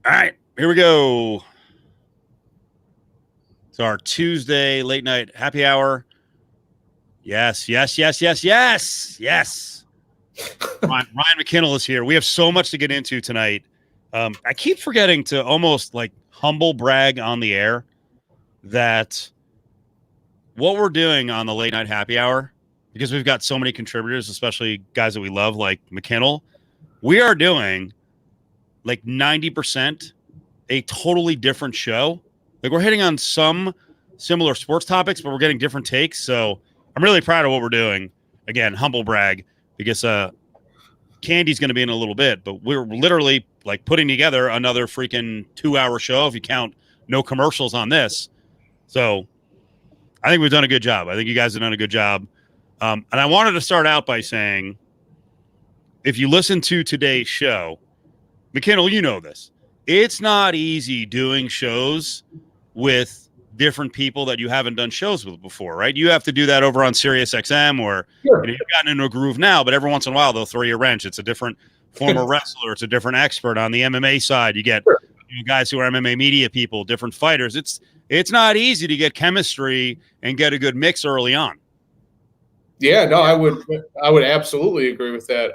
All right, here we go. It's our Tuesday late night happy hour. Yes. Ryan McKinnell is here. We have so much to get into tonight. I keep forgetting to almost like humble brag on the air that what we're doing on the late night happy hour, because we've got so many contributors, especially guys that we love like McKinnell, we are doing like 90% a totally different show. Like we're hitting on some similar sports topics, but we're getting different takes. So I'm really proud of what we're doing. Again, humble brag, because Candy's going to be in a little bit, but we're literally like putting together another freaking 2-hour show if you count no commercials on this. So I think we've done a good job. I think you guys have done a good job. And I wanted to start out by saying, if you listen to today's show, McKinnell, you know this. It's not easy doing shows with different people that you haven't done shows with before, right? You have to do that over on Sirius XM, or Sure. you've gotten into a groove now, but every once in a while they'll throw you a wrench. It's a different former wrestler. It's a different expert on the MMA side. You get guys who are MMA media people, different fighters. It's not easy to get chemistry and get a good mix early on. Yeah, no, I would absolutely agree with that.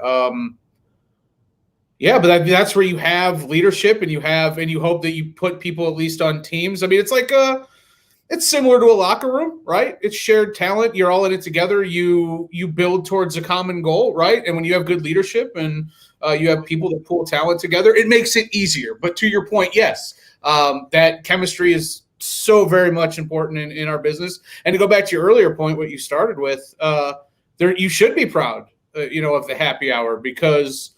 Yeah, but that's where you have leadership, and you hope that you put people at least on teams. I mean, it's like it's similar to a locker room, right? It's shared talent. You're all in it together. You build towards a common goal, right? And when you have good leadership and you have people that pull talent together, it makes it easier. But to your point, yes, that chemistry is so very much important in our business. And to go back to your earlier point, what you started with, you should be proud, of the happy hour, because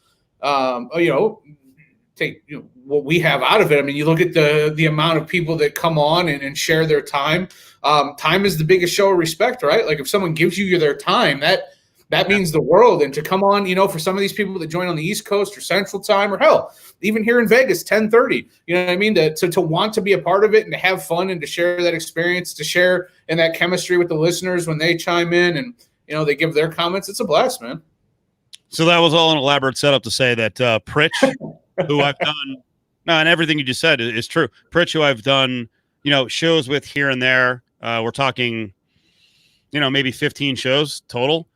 take what we have out of it. I mean, you look at the amount of people that come on and share their time. Time is the biggest show of respect, right? Like if someone gives you their time, that means the world. And to come on, for some of these people that join on the East Coast or Central Time, or hell, even here in Vegas, 10:30, you know what I mean? To want to be a part of it and to have fun and to share that experience, to share in that chemistry with the listeners when they chime in and, they give their comments. It's a blast, man. So that was all an elaborate setup to say that Pritch, who I've done, and everything you just said is true. Pritch, who I've done, shows with here and there. We're talking, maybe 15 shows total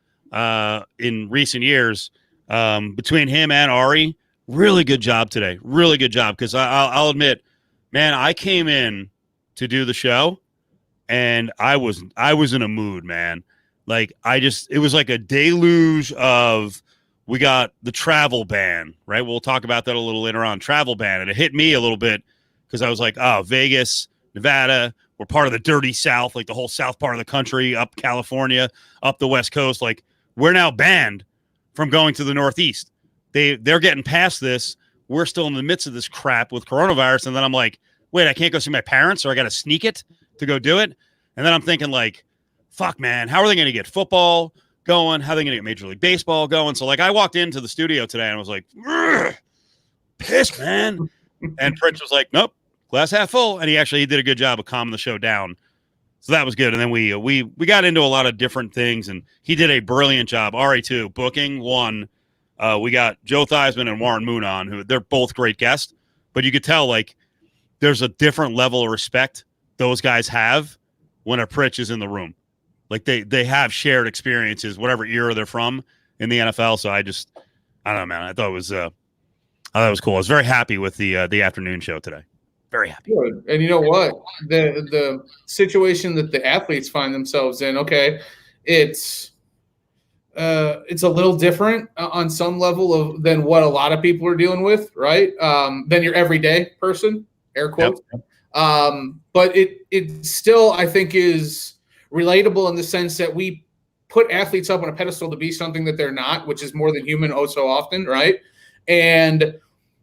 in recent years. Between him and Ari, really good job today. Really good job. Because I'll admit, man, I came in to do the show, and I was in a mood, man. Like it was like a deluge of. We got the travel ban, right? We'll talk about that a little later on. Travel ban. And it hit me a little bit because I was like, oh, Vegas, Nevada, we're part of the dirty South, like the whole South part of the country, up California, up the West Coast. Like we're now banned from going to the Northeast. They're getting past this. We're still in the midst of this crap with coronavirus. And then I'm like, wait, I can't go see my parents, or I got to sneak it to go do it. And then I'm thinking like, fuck, man, how are they going to get football going? How are they going to get Major League Baseball going? So, like, I walked into the studio today and I was like, pissed, man. And Prince was like, nope, glass half full. And he did a good job of calming the show down. So that was good. And then we got into a lot of different things, and he did a brilliant job. Ari, too, booking one. We got Joe Theismann and Warren Moon on, who they're both great guests. But you could tell, like, there's a different level of respect those guys have when a Pritch is in the room. Like they have shared experiences, whatever era they're from in the NFL. So I don't know, man. I thought it was cool. I was very happy with the afternoon show today. Very happy. Good. And you know what? The situation that the athletes find themselves in, okay, it's a little different on some level than what a lot of people are dealing with, right? Than your everyday person, air quotes. Yep. But it still, I think, is relatable in the sense that we put athletes up on a pedestal to be something that they're not, which is more than human so often, right? And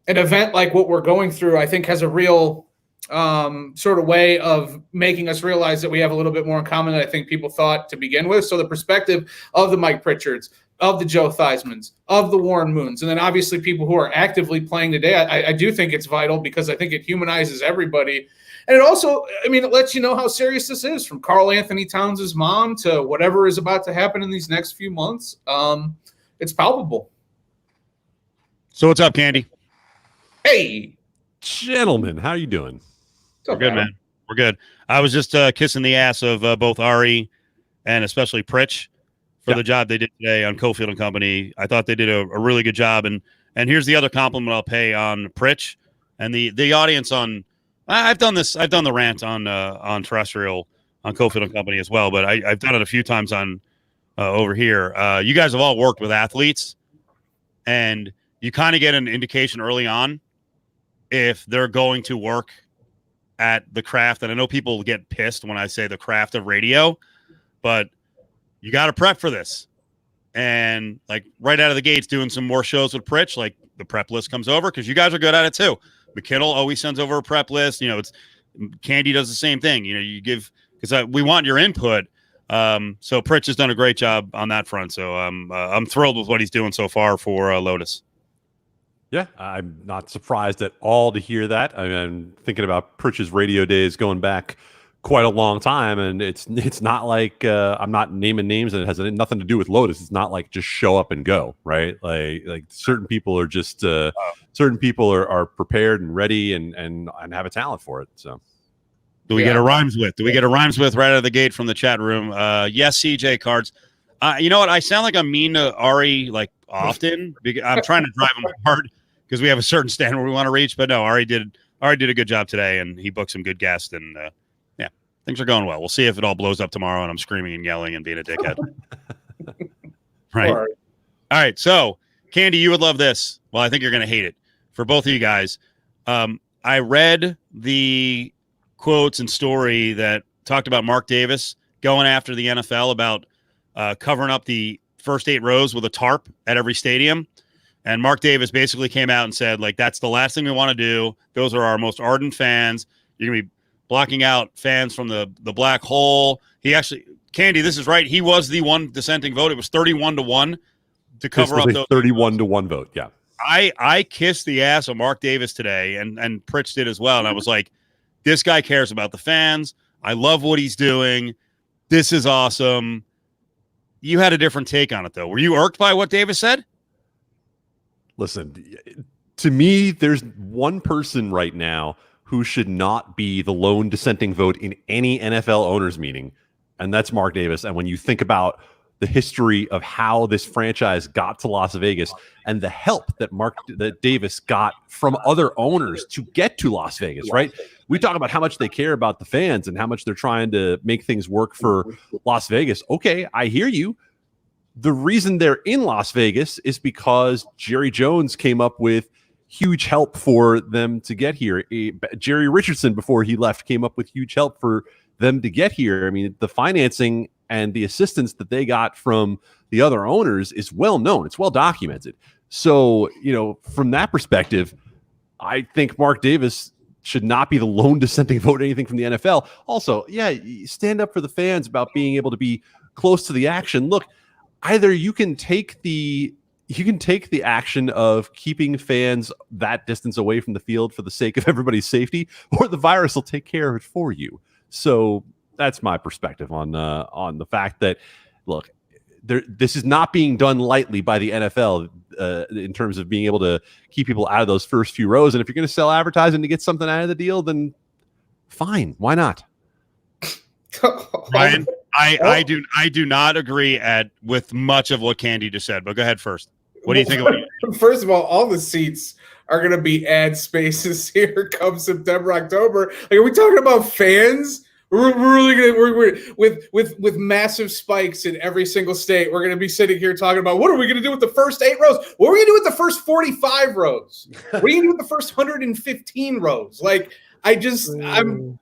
an event like what we're going through, I think, has a real sort of way of making us realize that we have a little bit more in common than I think people thought to begin with. So the perspective of the Mike Pritchards, of the Joe Theismanns, of the Warren Moons, and then obviously people who are actively playing today, I do think it's vital because I think it humanizes everybody. And it also, it lets you know how serious this is, from Karl Anthony Towns' mom to whatever is about to happen in these next few months. It's palpable. So what's up, Candy? Hey. Gentlemen, how are you doing? We're good, man. We're good. I was just kissing the ass of both Ari and especially Pritch for the job they did today on Cofield and Company. I thought they did a really good job. And here's the other compliment I'll pay on Pritch and the audience on. I've done this. I've done the rant on terrestrial on Cofield and Company as well, but I've done it a few times on over here. You guys have all worked with athletes, and you kind of get an indication early on if they're going to work at the craft. And I know people get pissed when I say the craft of radio, but you got to prep for this. And like right out of the gates, doing some more shows with Pritch, like the prep list comes over because you guys are good at it too. McKinnell always sends over a prep list. It's Candy does the same thing. You give because we want your input. So Pritch has done a great job on that front. So I'm thrilled with what he's doing so far for Lotus. Yeah, I'm not surprised at all to hear that. I'm thinking about Pritch's radio days going back quite a long time, and it's not like I'm not naming names, and it has nothing to do with Lotus. It's not like just show up and go, right? Like certain people are just certain people are prepared and ready and have a talent for it. So, do we get a rhymes with? Do we get a rhymes with right out of the gate from the chat room? Yes, CJ Cards. You know what? I sound like I'm mean to Ari like often because I'm trying to drive him hard. Because we have a certain standard we want to reach, but no, Ari did a good job today, and he booked some good guests, and things are going well. We'll see if it all blows up tomorrow, and I'm screaming and yelling and being a dickhead. Right. All right. So, Candy, you would love this. Well, I think you're going to hate it for both of you guys. I read the quotes and story that talked about Mark Davis going after the NFL about covering up the first 8 rows with a tarp at every stadium. And Mark Davis basically came out and said, like, that's the last thing we want to do. Those are our most ardent fans. You're going to be blocking out fans from the black hole. He actually, Candy, this is right. He was the one dissenting vote. It was 31-1 to cover up those 31-1 vote. Yeah. I kissed the ass of Mark Davis today, and Pritch did as well. And I was like, this guy cares about the fans. I love what he's doing. This is awesome. You had a different take on it, though. Were you irked by what Davis said? Listen, to me, there's one person right now who should not be the lone dissenting vote in any NFL owners meeting, and that's Mark Davis. And when you think about the history of how this franchise got to Las Vegas and the help that Davis got from other owners to get to Las Vegas, right? We talk about how much they care about the fans and how much they're trying to make things work for Las Vegas. Okay, I hear you. The reason they're in Las Vegas is because Jerry Jones came up with huge help for them to get here. Jerry Richardson, before he left, came up with huge help for them to get here. I mean, the financing and the assistance that they got from the other owners is well known. It's well documented. So, from that perspective, I think Mark Davis should not be the lone dissenting vote or anything from the NFL. Also, stand up for the fans about being able to be close to the action. Look, either you can take the action of keeping fans that distance away from the field for the sake of everybody's safety, or the virus will take care of it for you. So that's my perspective on the fact that, look, this is not being done lightly by the NFL in terms of being able to keep people out of those first few rows. And if you're going to sell advertising to get something out of the deal, then fine, why not? Ryan, I do not agree with much of what Candy just said, but go ahead first. What do you think about it? First of all the seats are going to be ad spaces here come September, October. Like, are we talking about fans? We're really going to, with massive spikes in every single state, we're going to be sitting here talking about what are we going to do with the first 8 rows? What are we going to do with the first 45 rows? What are you going to do with the first 115 rows? Like, I'm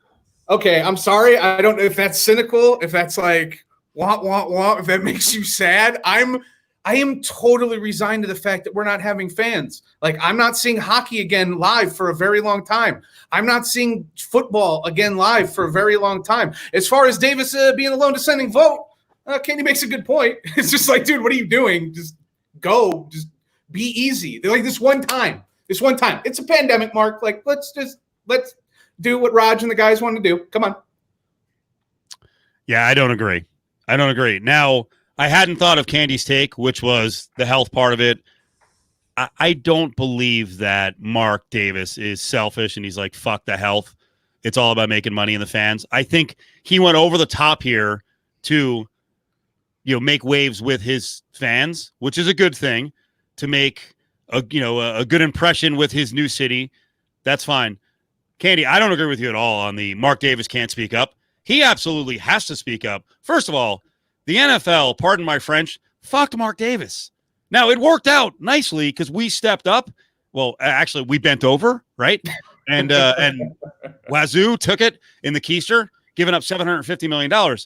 okay. I'm sorry. I don't know if that's cynical, if that's like, if that makes you sad. I am totally resigned to the fact that we're not having fans. Like, I'm not seeing hockey again live for a very long time. I'm not seeing football again live for a very long time. As far as Davis being a lone dissenting vote, Candy makes a good point. It's just like, dude, what are you doing? Just go. Just be easy. They're like, this one time. It's a pandemic, Mark. Like, let's do what Raj and the guys want to do. Come on. Yeah, I don't agree. Now, I hadn't thought of Candy's take, which was the health part of it. I don't believe that Mark Davis is selfish and he's like, fuck the health. It's all about making money in the fans. I think he went over the top here to, make waves with his fans, which is a good thing, to make a good impression with his new city. That's fine. Candy, I don't agree with you at all on the Mark Davis can't speak up. He absolutely has to speak up. First of all, the NFL, pardon my French, fucked Mark Davis. Now, it worked out nicely because we stepped up. Well, actually, we bent over, right? And Wazoo took it in the keister, giving up $750 million.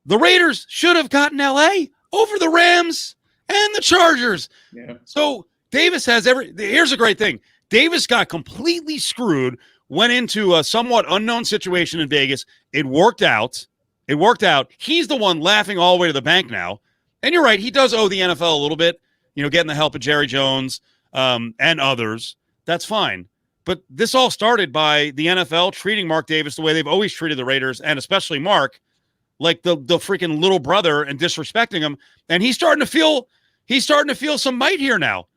The Raiders should have gotten LA over the Rams and the Chargers. Yeah. So Davis has here's a great thing. Davis got completely screwed, went into a somewhat unknown situation in Vegas. It worked out. He's the one laughing all the way to the bank now. And you're right. He does owe the NFL a little bit, getting the help of Jerry Jones and others. That's fine. But this all started by the NFL treating Mark Davis the way they've always treated the Raiders, and especially Mark, like the freaking little brother, and disrespecting him. And he's starting to feel some might here now.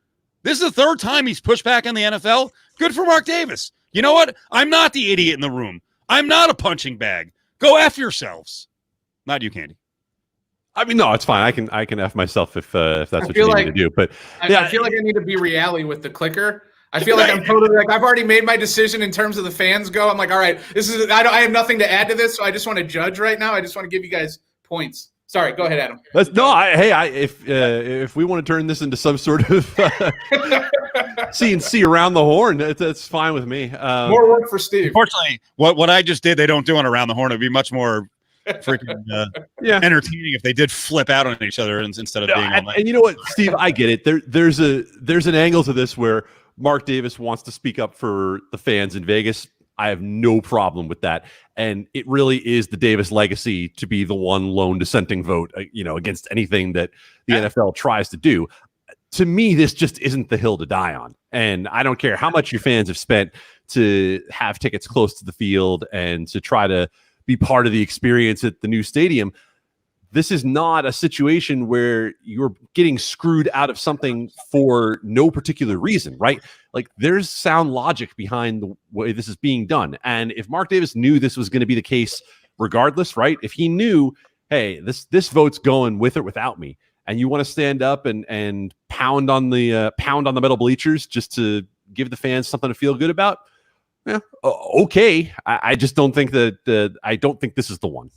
This is the third time he's pushed back on the NFL. Good for Mark Davis. You know what? I'm not the idiot in the room. I'm not a punching bag. Go F yourselves. Not you, Candy. I mean, no, it's fine. I can F myself if that's what you need me to do. But I feel like I need to be reality with the clicker. I feel like I'm totally like I've already made my decision in terms of the fans go. I'm like, all right, I have nothing to add to this, so I just want to judge right now. I just want to give you guys points. Sorry, go ahead, Adam. If we want to turn this into some sort of CNC around the horn, that's fine with me. More work for Steve. Unfortunately, what I just did, they don't do on around the horn. It'd be much more freaking entertaining if they did flip out on each other instead of being. And you know what, Steve, I get it. There's an angle to this where Mark Davis wants to speak up for the fans in Vegas. I have no problem with that. And it really is the Davis legacy to be the one lone dissenting vote, against anything that the NFL tries to do. To me, this just isn't the hill to die on. And I don't care how much your fans have spent to have tickets close to the field and to try to be part of the experience at the new stadium. This is not a situation where you're getting screwed out of something for no particular reason, right? Like, there's sound logic behind the way this is being done. And if Mark Davis knew this was going to be the case regardless, right? If he knew, hey, this vote's going with or without me, and you want to stand up and pound on the metal bleachers just to give the fans something to feel good about, yeah, okay. I just don't think I don't think this is the one.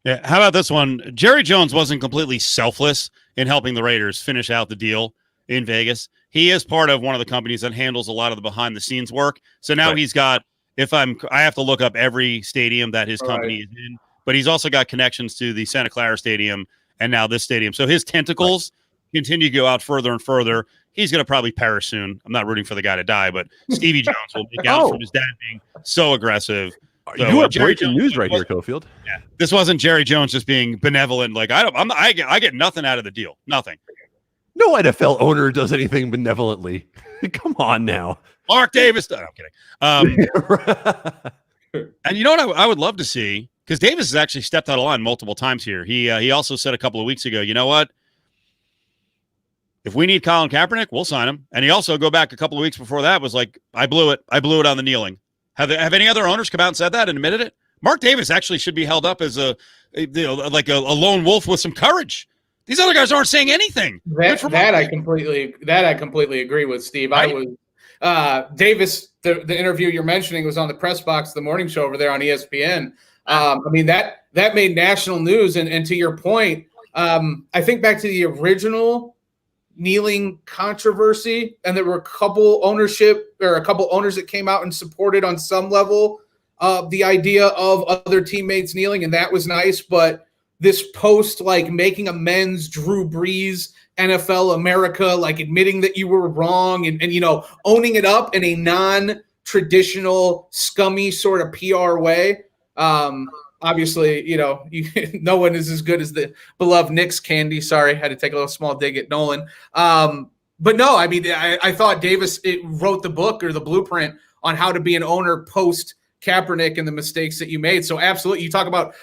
Yeah, how about this one? Jerry Jones wasn't completely selfless in helping the Raiders finish out the deal in Vegas. He is part of one of the companies that handles a lot of the behind-the-scenes work. So now he's got, I have to look up every stadium that his company is in, but he's also got connections to the Santa Clara Stadium and now this stadium. So his tentacles continue to go out further and further. He's going to probably perish soon. I'm not rooting for the guy to die, but Stevie Jones will make out from his dad being so aggressive. So, you have breaking news right here, Cofield. Yeah, this wasn't Jerry Jones just being benevolent. Like I get nothing out of the deal. Nothing. No NFL owner does anything benevolently. Come on now, Mark Davis. No, I'm kidding. And you know what I would love to see, because Davis has actually stepped out of line multiple times here. He also said a couple of weeks ago, you know what? If we need Colin Kaepernick, we'll sign him. And he also go back a couple of weeks before that was like, I blew it on the kneeling. Have any other owners come out and said that and admitted it? Mark Davis actually should be held up as a lone wolf with some courage. These other guys aren't saying anything. That I completely agree with, Steve. Right? I was Davis. The interview you're mentioning was on the Press Box, the morning show over there on ESPN. I mean that made national news. And to your point, I think back to the original kneeling controversy, and there were a couple owners that came out and supported on some level the idea of other teammates kneeling, and that was nice. But this post, like making amends, Drew Brees, NFL America, like admitting that you were wrong and owning it up in a non-traditional, scummy sort of PR way. Obviously, no one is as good as the beloved Knicks, Candy. Sorry, had to take a little small dig at Nolan. But no, I mean, I thought Davis wrote the book or the blueprint on how to be an owner post Kaepernick and the mistakes that you made. So absolutely, you talk about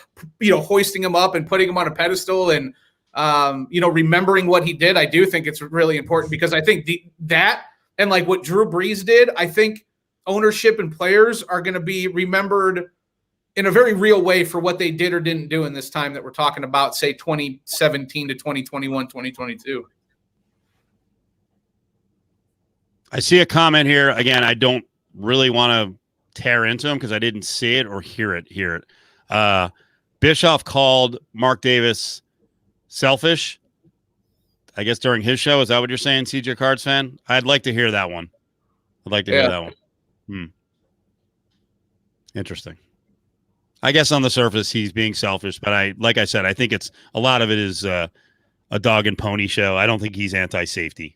hoisting him up and putting him on a pedestal, and remembering what he did. I do think it's really important because I think that and like what Drew Brees did, I think ownership and players are going to be remembered in a very real way for what they did or didn't do in this time that we're talking about, say 2017 to 2021, 2022. I see a comment here. Again, I don't really want to tear into him because I didn't see it or hear it. Bischoff called Mark Davis selfish, I guess, during his show. Is that what you're saying, CJ Cards fan? I'd like to hear that one. I'd like to hear that one. Interesting. I guess on the surface he's being selfish, but like I said, I think it's a lot of it is a dog and pony show. I don't think he's anti-safety.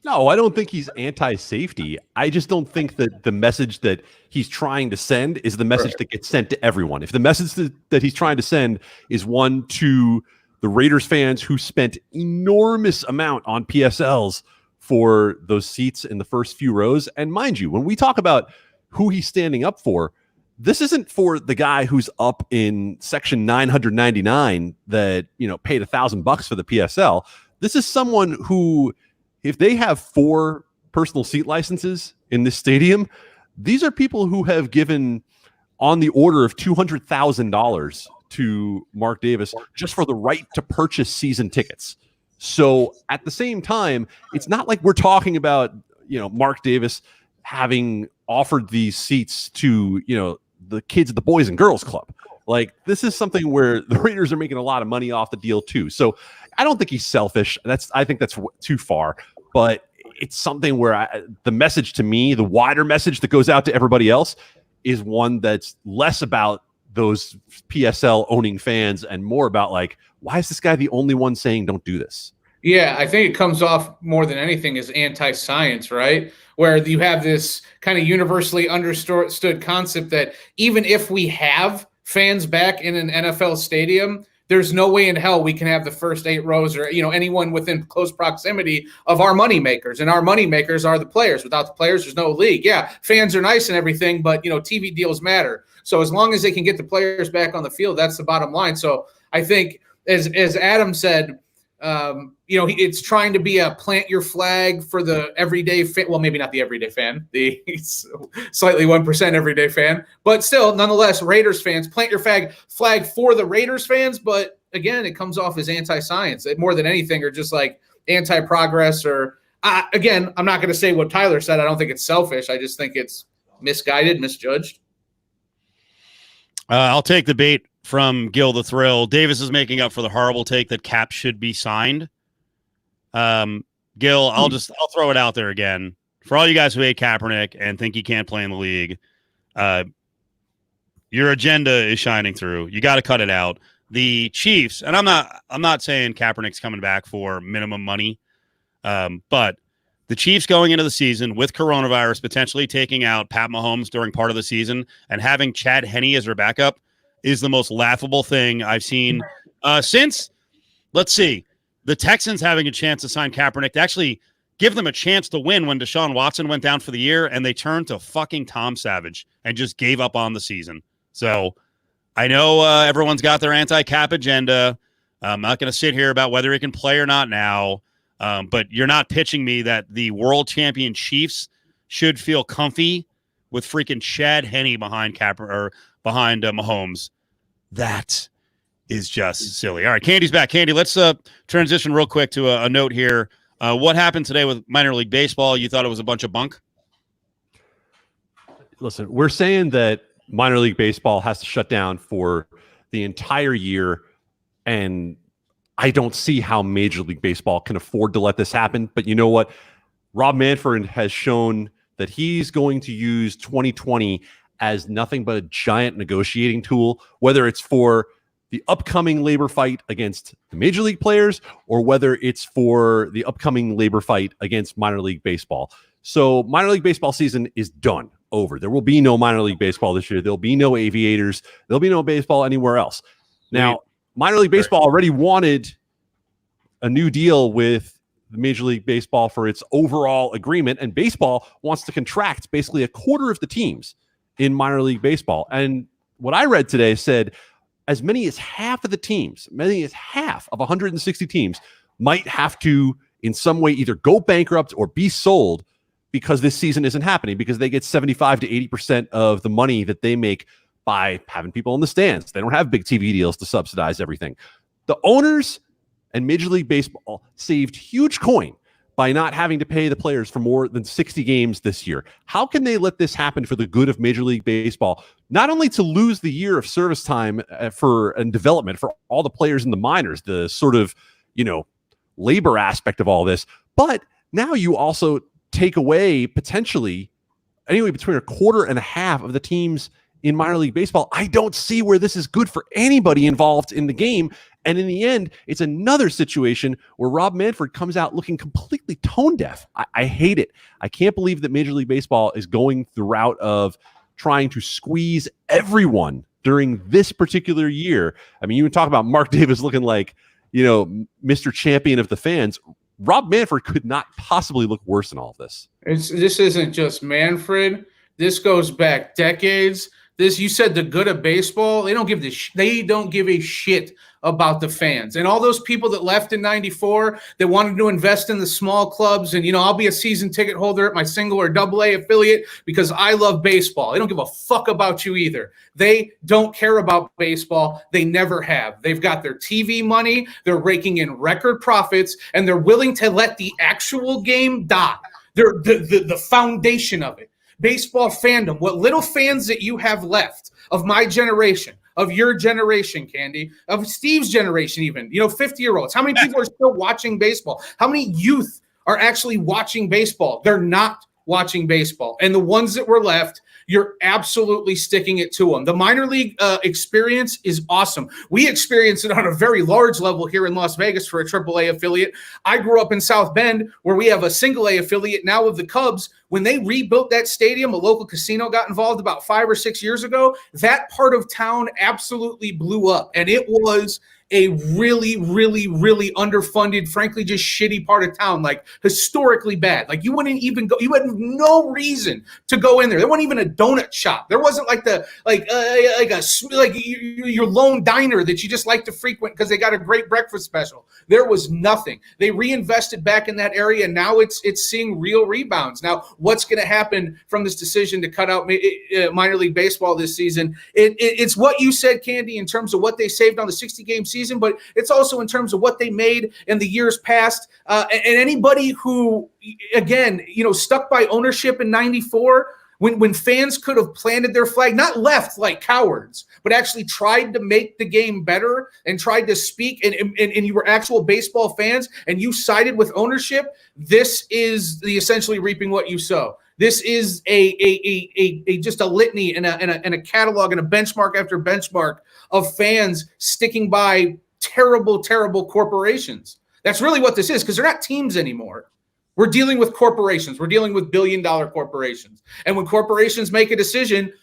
No, I don't think he's anti-safety. I just don't think that the message that he's trying to send is the message that gets sent to everyone. If the message that he's trying to send is one to the Raiders fans who spent enormous amount on PSLs for those seats in the first few rows, and mind you, when we talk about who he's standing up for, this isn't for the guy who's up in section 999 that, paid $1,000 for the PSL. This is someone who, if they have 4 personal seat licenses in this stadium, these are people who have given on the order of $200,000 to Mark Davis just for the right to purchase season tickets. So at the same time, it's not like we're talking about, Mark Davis having offered these seats to, the kids at the Boys and Girls Club. Like, this is something where the Raiders are making a lot of money off the deal too. So I don't think he's selfish. I think that's too far, but it's something where the message to me, the wider message that goes out to everybody else, is one that's less about those PSL owning fans and more about like, why is this guy the only one saying don't do this? Yeah, I think it comes off more than anything as anti-science, right? Where you have this kind of universally understood concept that even if we have fans back in an NFL stadium, there's no way in hell we can have the first 8 rows or, anyone within close proximity of our moneymakers. And our moneymakers are the players. Without the players, there's no league. Yeah, fans are nice and everything, but, TV deals matter. So as long as they can get the players back on the field, that's the bottom line. So I think, as Adam said, it's trying to be a plant your flag for the everyday fan. Well, maybe not the everyday fan, the slightly 1% everyday fan, but still, nonetheless, Raiders fans, plant your flag for the Raiders fans. But again, it comes off as anti-science more than anything, or just like anti-progress. Or again, I'm not going to say what Tyler said. I don't think it's selfish. I just think it's misguided, misjudged. I'll take the bait from Gil the Thrill. Davis is making up for the horrible take that Cap should be signed. Gil, I'll throw it out there again. For all you guys who hate Kaepernick and think he can't play in the league, your agenda is shining through. You got to cut it out. The Chiefs, and I'm not saying Kaepernick's coming back for minimum money, but the Chiefs going into the season with coronavirus, potentially taking out Pat Mahomes during part of the season and having Chad Henne as their backup is the most laughable thing I've seen since, let's see, the Texans having a chance to sign Kaepernick to actually give them a chance to win when Deshaun Watson went down for the year, and they turned to fucking Tom Savage and just gave up on the season. So I know everyone's got their anti-cap agenda. I'm not going to sit here about whether he can play or not now. But you're not pitching me that the world champion Chiefs should feel comfy with freaking Chad Henne behind behind Mahomes. That is just silly. All right, Candy's back. Candy, let's transition real quick to a note here. What happened today with minor league baseball? You thought it was a bunch of bunk? Listen, we're saying that minor league baseball has to shut down for the entire year, and I don't see how Major League Baseball can afford to let this happen. But you know what? Rob Manfred has shown that he's going to use 2020 as nothing but a giant negotiating tool, whether it's for the upcoming labor fight against the Major League players or whether it's for the upcoming labor fight against minor league baseball. So minor league baseball season is done, over. There will be no minor league baseball this year. There'll be no aviators. There'll be no baseball anywhere else. Now, minor league baseball already wanted a new deal with the Major League Baseball for its overall agreement, and baseball wants to contract basically a quarter of the teams in minor league baseball. And what I read today said as many as half of the teams, many as half of 160 teams might have to in some way either go bankrupt or be sold because this season isn't happening, because they get 75 to 80% of the money that they make by having people in the stands. They don't have big TV deals to subsidize everything. The owners and Major League Baseball saved huge coin by not having to pay the players for more than 60 games this year. How can they let this happen for the good of Major League Baseball? Not only to lose the year of service time and development for all the players in the minors, the sort of, labor aspect of all this, but now you also take away potentially anyway between a quarter and a half of the teams in minor league baseball. I don't see where this is good for anybody involved in the game. And in the end, it's another situation where Rob Manfred comes out looking completely tone deaf. I hate it. I can't believe that Major League Baseball is going the route of trying to squeeze everyone during this particular year. I mean, you would talk about Mark Davis looking like, Mr. Champion of the fans. Rob Manfred could not possibly look worse in all of this. This isn't just Manfred. This goes back decades. You said the good of baseball. They don't give a shit about the fans. And all those people that left in 94 that wanted to invest in the small clubs and, I'll be a season ticket holder at my single or double A affiliate because I love baseball. They don't give a fuck about you either. They don't care about baseball. They never have. They've got their TV money. They're raking in record profits, and they're willing to let the actual game die. They're the foundation of it. Baseball fandom, what little fans that you have left of my generation, of your generation, Candy, of Steve's generation even, 50-year-olds. How many people are still watching baseball? How many youth are actually watching baseball? They're not watching baseball. And the ones that were left, you're absolutely sticking it to them. The minor league experience is awesome. We experience it on a very large level here in Las Vegas for a AAA affiliate. I grew up in South Bend where we have a single A affiliate now of the Cubs. When they rebuilt that stadium, a local casino got involved about 5 or 6 years ago. That part of town absolutely blew up. And it was a really, really, really underfunded, frankly, just shitty part of town, like historically bad. Like you wouldn't even go, you had no reason to go in there. There wasn't even a donut shop. There wasn't like your lone diner that you just like to frequent because they got a great breakfast special. There was nothing. They reinvested back in that area, and now it's seeing real rebounds. Now, what's going to happen from this decision to cut out minor league baseball this season? It's what you said, Candy, in terms of what they saved on the 60-game season, but it's also in terms of what they made in the years past. And anybody who, again, stuck by ownership in 94, when fans could have planted their flag, not left like cowards, but actually tried to make the game better and tried to speak, and you were actual baseball fans and you sided with ownership, this is the essentially reaping what you sow. This is a just a litany and a catalog and a benchmark after benchmark of fans sticking by terrible, terrible corporations. That's really what this is, because they're not teams anymore. We're dealing with corporations. We're dealing with billion-dollar corporations. And when corporations make a decision,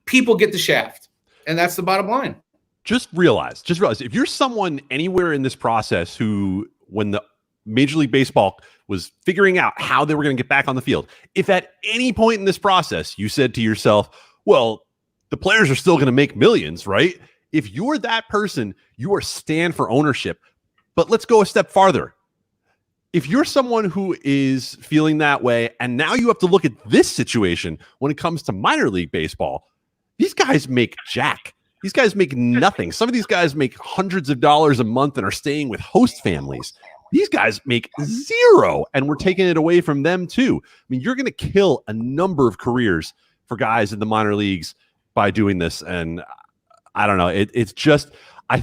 people get the shaft. And that's the bottom line. Just realize, if you're someone anywhere in this process who, when the Major League Baseball was figuring out how they were going to get back on the field, if at any point in this process you said to yourself, well, the players are still going to make millions, right? If you're that person, you are stand for ownership. But let's go a step farther. If you're someone who is feeling that way, and now you have to look at this situation when it comes to minor league baseball, these guys make jack. These guys make nothing. Some of these guys make hundreds of dollars a month and are staying with host families. These guys make zero, and we're taking it away from them too. I mean, you're going to kill a number of careers for guys in the minor leagues by doing this. And I don't know. It's just,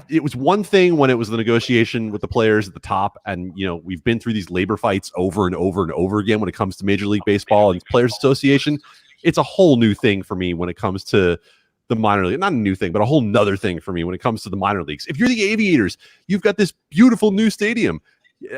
it was one thing when it was the negotiation with the players at the top. And, we've been through these labor fights over and over and over again when it comes to Major League Baseball and Players Association. It's a whole new thing for me when it comes to the minor league. Not a new thing, but a whole nother thing for me when it comes to the minor leagues. If you're the Aviators, you've got this beautiful new stadium.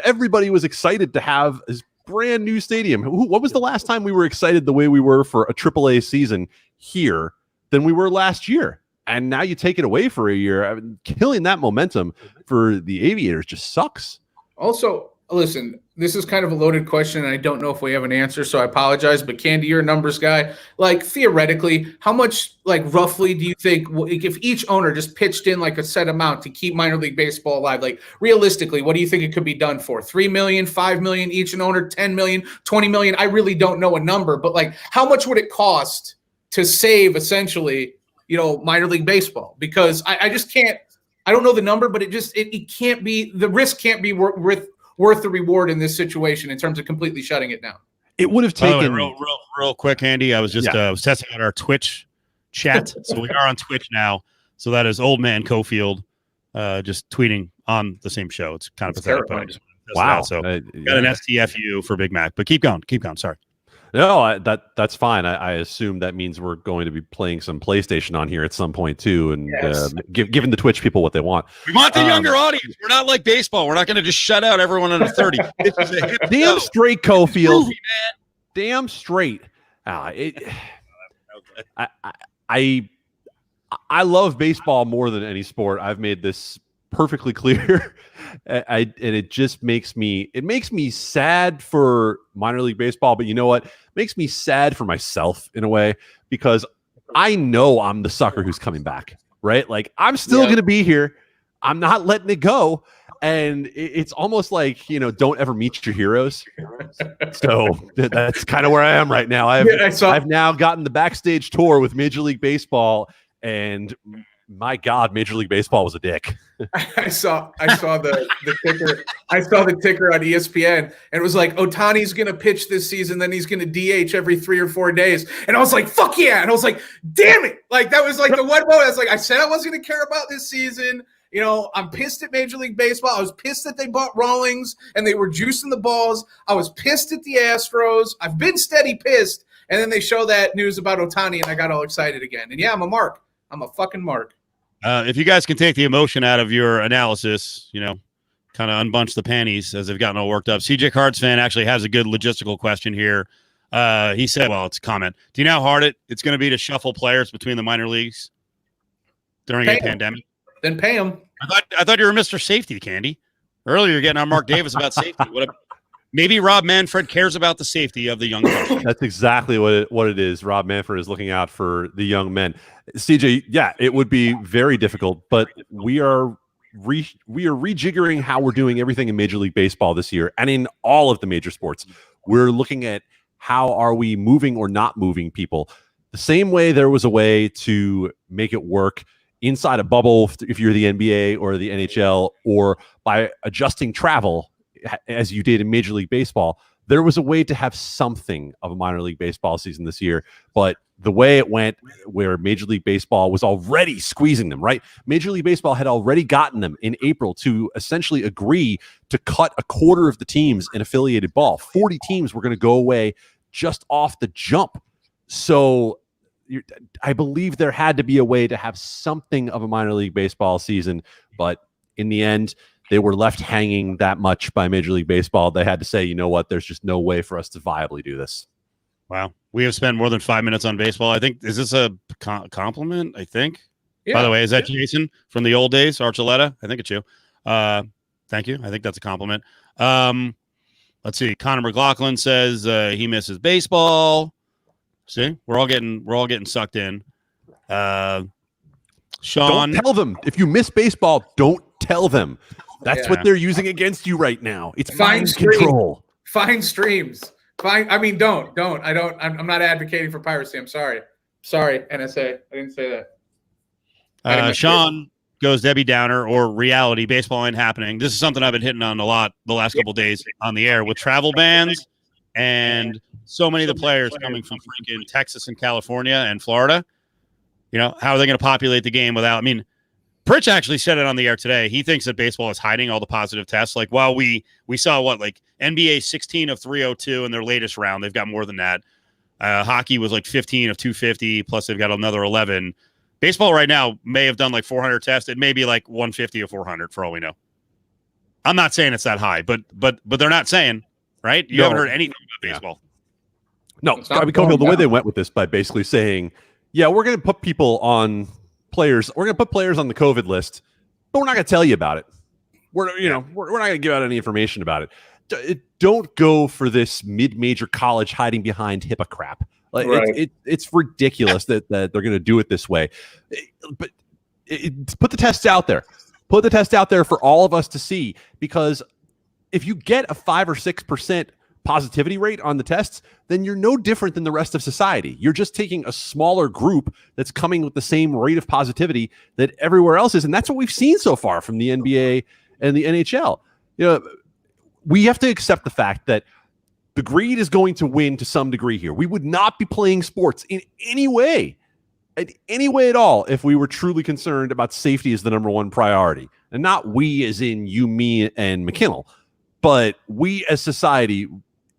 Everybody was excited to have this brand new stadium. What was the last time we were excited the way we were for a AAA season here than we were last year? And now you take it away for a year. I mean, killing that momentum for the Aviators just sucks. Also, listen, this is kind of a loaded question, and I don't know if we have an answer, so I apologize. But Candy, you're a numbers guy. Like theoretically, how much, like roughly, do you think if each owner just pitched in like a set amount to keep minor league baseball alive? Like realistically, what do you think it could be done for? 3 million, 5 million each an owner, 10 million, 20 million? I really don't know a number, but like how much would it cost to save essentially, minor league baseball? Because I just can't. I don't know the number, but it can't be, the risk can't be worth the reward in this situation in terms of completely shutting it down. It would have taken real quick, Andy. I was just was testing out our Twitch chat, so we are on Twitch now. So that is Old Man Cofield, just tweeting on the same show. It's kind of pathetic, but I just wow. So got an STFU for Big Mac, but keep going. Sorry. No, that's fine. I assume that means we're going to be playing some PlayStation on here at some point too, and giving the Twitch people what they want. We want the younger audience. We're not like baseball. We're not going to just shut out everyone under 30. Damn straight, Cofield. Damn straight. I love baseball more than any sport. I've made this perfectly clear. And it just makes me sad for minor league baseball, but you know what? It makes me sad for myself in a way, because I know I'm the sucker who's coming back, right? Like I'm still going to be here. I'm not letting it go. And it's almost like, don't ever meet your heroes. So that's kind of where I am right now. I've now gotten the backstage tour with Major League Baseball, and my God, Major League Baseball was a dick. I saw the ticker. I saw the ticker on ESPN, and it was like Ohtani's going to pitch this season, then he's going to DH every 3 or 4 days. And I was like, "Fuck yeah!" And I was like, "Damn it!" Like that was like the one moment I was like, I said I wasn't going to care about this season. I'm pissed at Major League Baseball. I was pissed that they bought Rawlings and they were juicing the balls. I was pissed at the Astros. I've been steady pissed, and then they show that news about Ohtani, and I got all excited again. And yeah, I'm a mark. I'm a fucking mark. If you guys can take the emotion out of your analysis, kind of unbunch the panties as they've gotten all worked up. CJ Cards fan actually has a good logistical question here. He said, well, it's a comment. Do you know how hard it's going to be to shuffle players between the minor leagues during a pandemic? Then pay them. I thought you were Mr. Safety, Candy. Earlier, you're getting on Mark Davis about safety. Maybe Rob Manfred cares about the safety of the young men. That's exactly what it is. Rob Manfred is looking out for the young men. CJ, yeah, it would be very difficult, but we are rejiggering how we're doing everything in Major League Baseball this year, and in all of the major sports. We're looking at how are we moving or not moving people. The same way there was a way to make it work inside a bubble if you're the NBA or the NHL, or by adjusting travel as you did in Major League Baseball, there was a way to have something of a minor league baseball season this year. But the way it went, where Major League Baseball was already squeezing them, right? Major League Baseball had already gotten them in April to essentially agree to cut a quarter of the teams in affiliated ball. 40 teams were going to go away just off the jump. So I believe there had to be a way to have something of a minor league baseball season, but in the end, they were left hanging that much by Major League Baseball. They had to say, you know what, there's just no way for us to viably do this. Wow. We have spent more than 5 minutes on baseball. I think, is this a compliment? I think. Yeah. By the way, is that Jason from the old days, Archuleta? I think it's you. Thank you. I think that's a compliment. Let's see. Connor McLaughlin says he misses baseball. See, we're all getting sucked in. Sean, don't tell them if you miss baseball. Don't tell them. That's what they're using against you right now. It's mind control. Find streams. I mean, don't. I'm not advocating for piracy. I'm sorry, NSA. I didn't say that. Sean goes Debbie Downer or reality. Baseball ain't happening. This is something I've been hitting on a lot the last couple of days on the air with travel bans and so many of the players coming from freaking Texas and California and Florida. How are they going to populate the game without? I mean, Pritch actually said it on the air today. He thinks that baseball is hiding all the positive tests. Like, while we saw NBA 16 of 302 in their latest round. They've got more than that. Hockey was 15 of 250, plus they've got another 11. Baseball right now may have done 400 tests. It may be 150 or 400 for all we know. I'm not saying it's that high, but they're not saying, right? You haven't heard anything about baseball. No, I mean, Cofield, the way they went with this by basically saying, yeah, we're going to put people on players. We're going to put players on the COVID list, but we're not going to tell you about it. We're not going to give out any information about it. don't go for this mid-major college hiding behind HIPAA crap. Like Right. it's ridiculous that they're going to do it this way. But put the tests out there. Put the test out there for all of us to see, because if you get a 5 or 6% positivity rate on the tests, then you're no different than the rest of society. You're just taking a smaller group that's coming with the same rate of positivity that everywhere else is. And that's what we've seen so far from the NBA and the NHL. We have to accept the fact that the greed is going to win to some degree here. We would not be playing sports in any way at all, if we were truly concerned about safety as the number one priority. And not we as in you, me, and McKinnell, but we as society.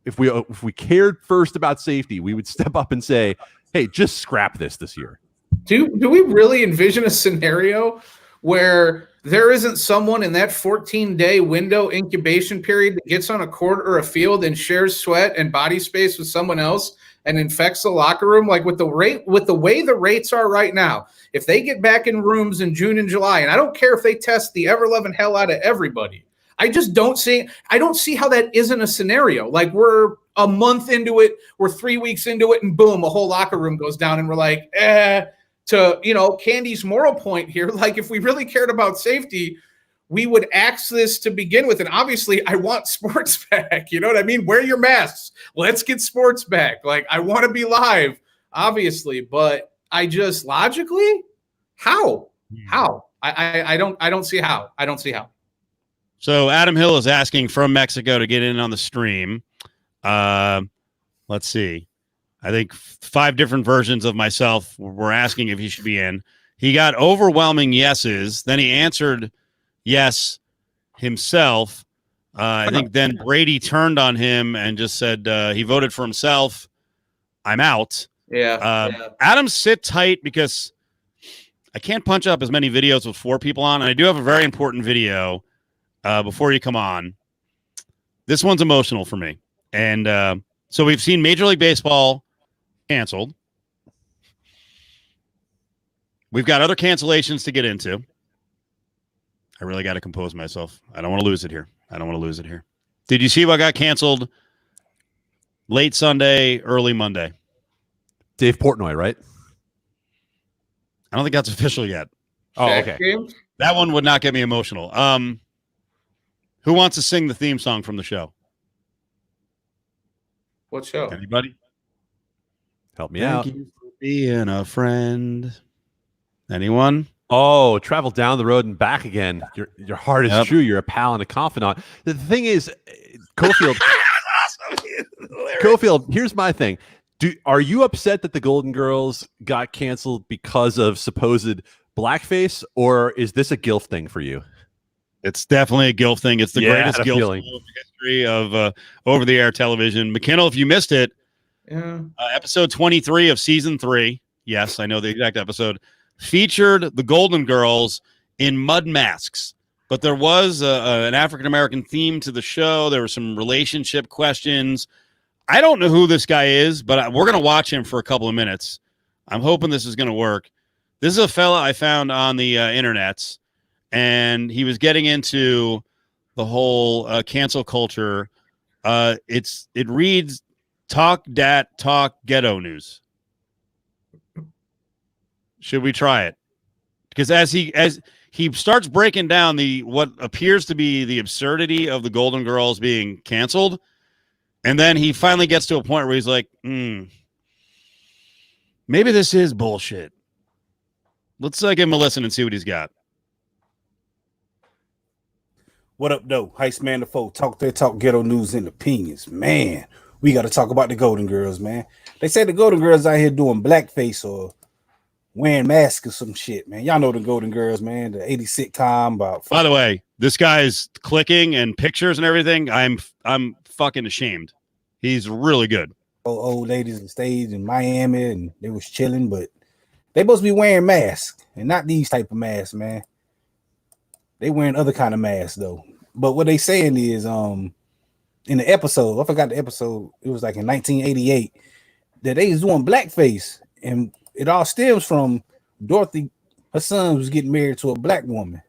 If we cared first about safety, we would step up and say, hey, just scrap this year. Do we really envision a scenario where there isn't someone in that 14-day window incubation period that gets on a court or a field and shares sweat and body space with someone else and infects the locker room? Like with the way the rates are right now, if they get back in rooms in June and July, and I don't care if they test the ever-loving hell out of everybody, I just don't see how that isn't a scenario. Like we're a month into it, we're 3 weeks into it, and boom, a whole locker room goes down, and we're like, to Candy's moral point here, like if we really cared about safety, we would axe this to begin with. And obviously I want sports back. You know what I mean? Wear your masks. Let's get sports back. Like I want to be live, obviously, but I just logically, how? I don't see how. I don't see how. So Adam Hill is asking from Mexico to get in on the stream. Let's see. I think 5 different versions of myself were asking if he should be in. He got overwhelming yeses. Then he answered yes himself. I think then Brady turned on him and just said he voted for himself. I'm out. Yeah. Adam, sit tight, because I can't punch up as many videos with 4 people on. And I do have a very important video before you come on. This one's emotional for me. And so we've seen Major League Baseball canceled. We've got other cancellations to get into. I really got to compose myself. I don't want to lose it here. Did you see what got canceled late Sunday, early Monday? Dave Portnoy, right? I don't think that's official yet. Oh, okay. That one would not get me emotional. Who wants to sing the theme song from the show? What show? Anybody? Help me out. Thank you for being a friend. Anyone? Oh, travel down the road and back again. Your heart is true. You're a pal and a confidant. The thing is, Cofield. Cofield, here's my thing. Are you upset that the Golden Girls got canceled because of supposed blackface, or is this a GILF thing for you? It's definitely a GILF thing. It's the greatest GILF thing in the history of over-the-air television. McKinnell, if you missed it, episode 23 of season 3, yes, I know the exact episode, featured the Golden Girls in mud masks. But there was an African-American theme to the show. There were some relationship questions. I don't know who this guy is, but we're going to watch him for a couple of minutes. I'm hoping this is going to work. This is a fella I found on the internets, and he was getting into the whole cancel culture. It reads, Talk Ghetto News. Should we try it? Because as he starts breaking down what appears to be the absurdity of the Golden Girls being canceled, and then he finally gets to a point where he's like, maybe this is bullshit. Let's give him a listen and see what he's got. What up, though? Heist Man the Foe. Talk ghetto news and opinions. Man, we got to talk about the Golden Girls, man. They say the Golden Girls out here doing blackface or wearing masks or some shit, man. Y'all know the Golden Girls, man. The 80s sitcom about. By the way, this guy's clicking and pictures and everything. I'm fucking ashamed. He's really good. Old ladies on stage in Miami, and they was chilling, but they supposed to be wearing masks and not these type of masks, man. They wearing other kind of masks though. But what they saying is, in the episode, I forgot the episode. It was like in 1988 that they was doing blackface, and it all stems from Dorothy. Her son was getting married to a black woman,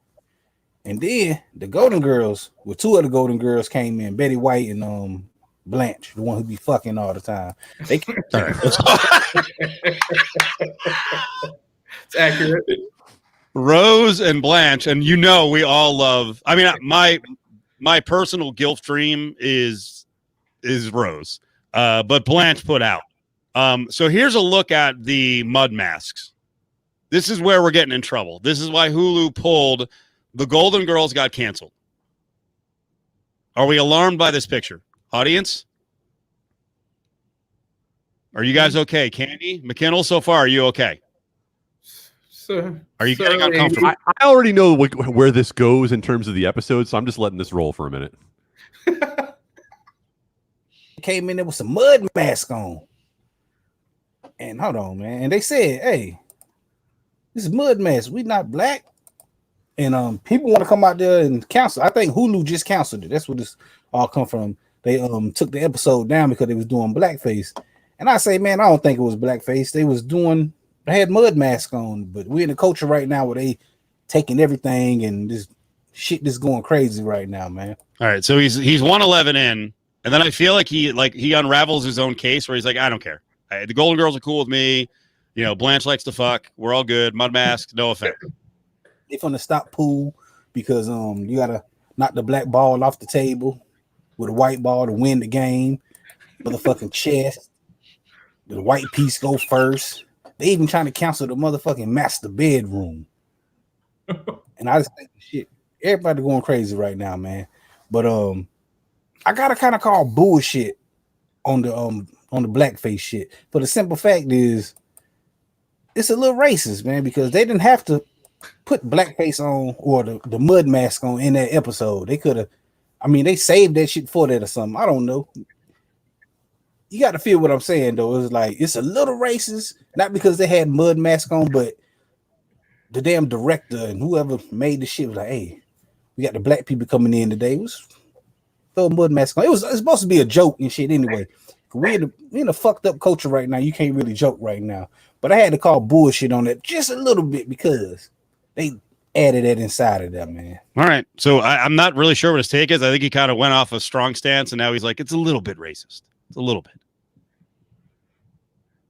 And then the Golden Girls, well, two of the Golden Girls came in, Betty White and Blanche, the one who be fucking all the time. They All right. It's accurate. Rose and Blanche, and we all love. I mean, my personal guilt dream is Rose, but Blanche put out. So here's a look at the mud masks. This is where we're getting in trouble. This is why Hulu pulled the Golden Girls got canceled. Are we alarmed by this picture, audience? Are you guys okay? Candy, McKinnell, so far, are you okay? Are you getting uncomfortable? I already know where this goes in terms of the episode, so I'm just letting this roll for a minute. came in there with some mud mask on. And hold on, man. And they said, hey, this is mud mask. We not black. And people want to come out there and cancel. I think Hulu just canceled it. That's where this all come from. They took the episode down because they was doing blackface. And I say, man, I don't think it was blackface. They had mud masks on, but we're in a culture right now where they taking everything and this shit just going crazy right now, man. All right, so he's 111 in, and then I feel like he unravels his own case where he's like, I don't care. The Golden Girls are cool with me. Blanche likes to fuck. We're all good. Mud masks, no effect. They finna stop pool because you gotta knock the black ball off the table with a white ball to win the game. Motherfucking chest. The white piece go first. They even trying to cancel the motherfucking master bedroom. And I just think shit, everybody going crazy right now, man. But I gotta kind of call bullshit on the blackface shit. For the simple fact is it's a little racist, man, because they didn't have to put blackface on or the mud mask on in that episode. They could have, they saved that shit for that or something. I don't know. You got to feel what I'm saying, though. It's like, it's a little racist, not because they had mud mask on, but the damn director and whoever made the shit was like, hey, we got the black people coming in today. Let's throw a mud mask on. It's supposed to be a joke and shit anyway. We're in a fucked up culture right now. You can't really joke right now. But I had to call bullshit on that just a little bit because they added that inside of that, man. All right. So I'm not really sure what his take is. I think he kind of went off a strong stance, and now he's like, it's a little bit racist. It's a little bit.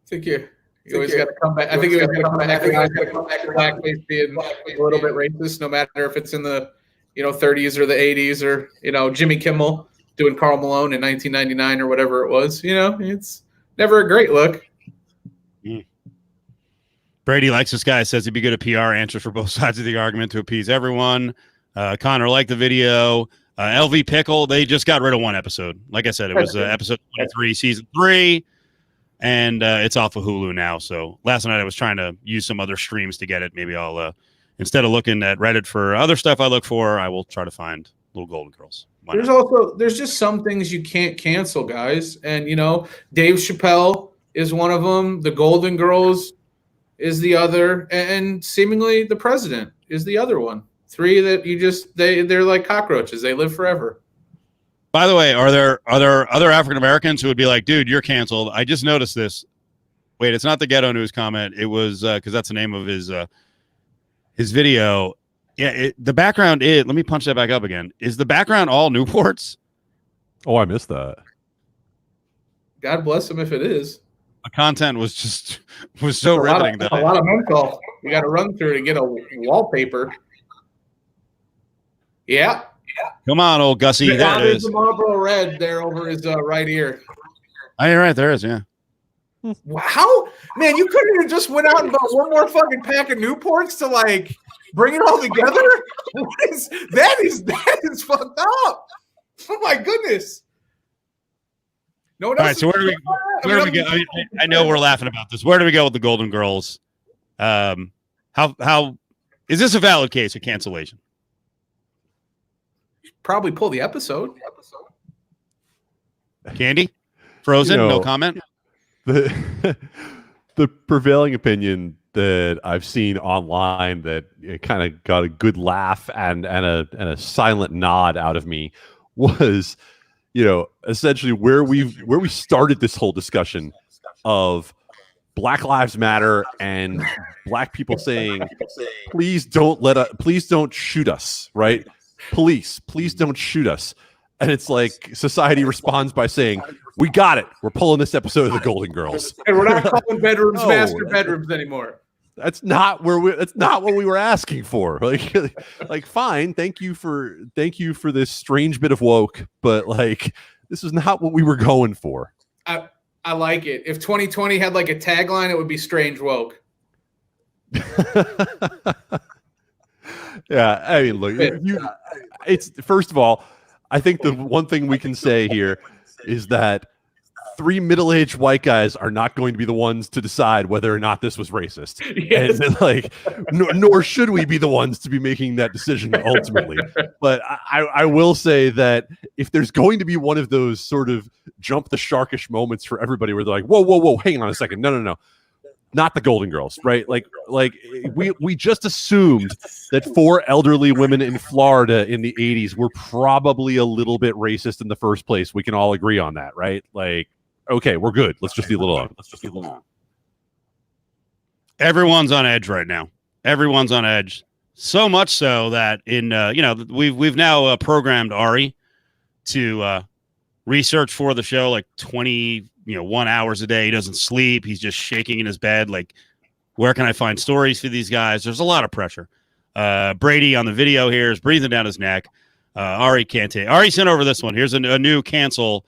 I think you always got to come back. I think you always got to come back to blackface being a little bit racist, no matter if it's in the 30s or the 80s or Jimmy Kimmel doing Karl Malone in 1999 or whatever it was. It's never a great look. Brady likes this guy. Says he'd be good at PR answers for both sides of the argument to appease everyone. Connor liked the video. LV Pickle, they just got rid of one episode. Like I said, it was episode 23, season 3, and it's off of Hulu now. So last night I was trying to use some other streams to get it. Maybe I'll, instead of looking at Reddit for other stuff I look for, I will try to find Little Golden Girls. There's just some things you can't cancel, guys. And, Dave Chappelle is one of them. The Golden Girls is the other, and seemingly the president is the other one. 3 that they're like cockroaches. They live forever. By the way, are there other African Americans who would be like, dude, you're canceled? I just noticed this. Wait, it's not the Ghetto News comment. It was because that's the name of his video. Yeah, the background is. Let me punch that back up again. Is the background all Newports? Oh, I missed that. God bless him if it is. The content was so riveting. A lot of menthol. You got to run through to get a wallpaper. Yeah. Come on, old Gussie. There it is. The Marlboro Red there over his right ear. Oh, you're right. There is, yeah. Wow. Man, you couldn't have just went out and bought one more fucking pack of Newports to bring it all together? That is fucked up. Oh my goodness. No one else. All right, so where do we go? I know we're laughing about this. Where do we go with the Golden Girls? How is this a valid case of cancellation? Probably pull the episode. Candy? Frozen? No comment? The prevailing opinion that I've seen online that kind of got a good laugh and a silent nod out of me was, essentially where we started this whole discussion of Black Lives Matter and black people saying, please don't shoot us, right? Police, please don't shoot us. And it's like society responds by saying, we got it. We're pulling this episode of the Golden Girls. And we're not calling bedrooms No. master bedrooms anymore. That's not what we were asking for. Like fine, thank you for this strange bit of woke, but like this is not what we were going for. I like it. If 2020 had like a tagline, it would be strange woke. Yeah, I mean, look, it's first of all, I think the one thing we can say here is that 3 middle-aged white guys are not going to be the ones to decide whether or not this was racist. Yes. And like, nor should we be the ones to be making that decision ultimately. But I will say that if there's going to be one of those sort of jump the sharkish moments for everybody where they're like, whoa, hang on a second. No. Not the Golden Girls, right? Like we just assumed that 4 elderly women in Florida in the 80s were probably a little bit racist in the first place. We can all agree on that, right? Like, okay, we're good. Let's just leave it alone. Everyone's on edge right now. Everyone's on edge. So much so that in we've now programmed Ari to research for the show like 1 hours a day. He doesn't sleep. He's just shaking in his bed. Like, where can I find stories for these guys? There's a lot of pressure. Brady on the video here is breathing down his neck. Ari can't take. Ari sent over this one. Here's a new cancel.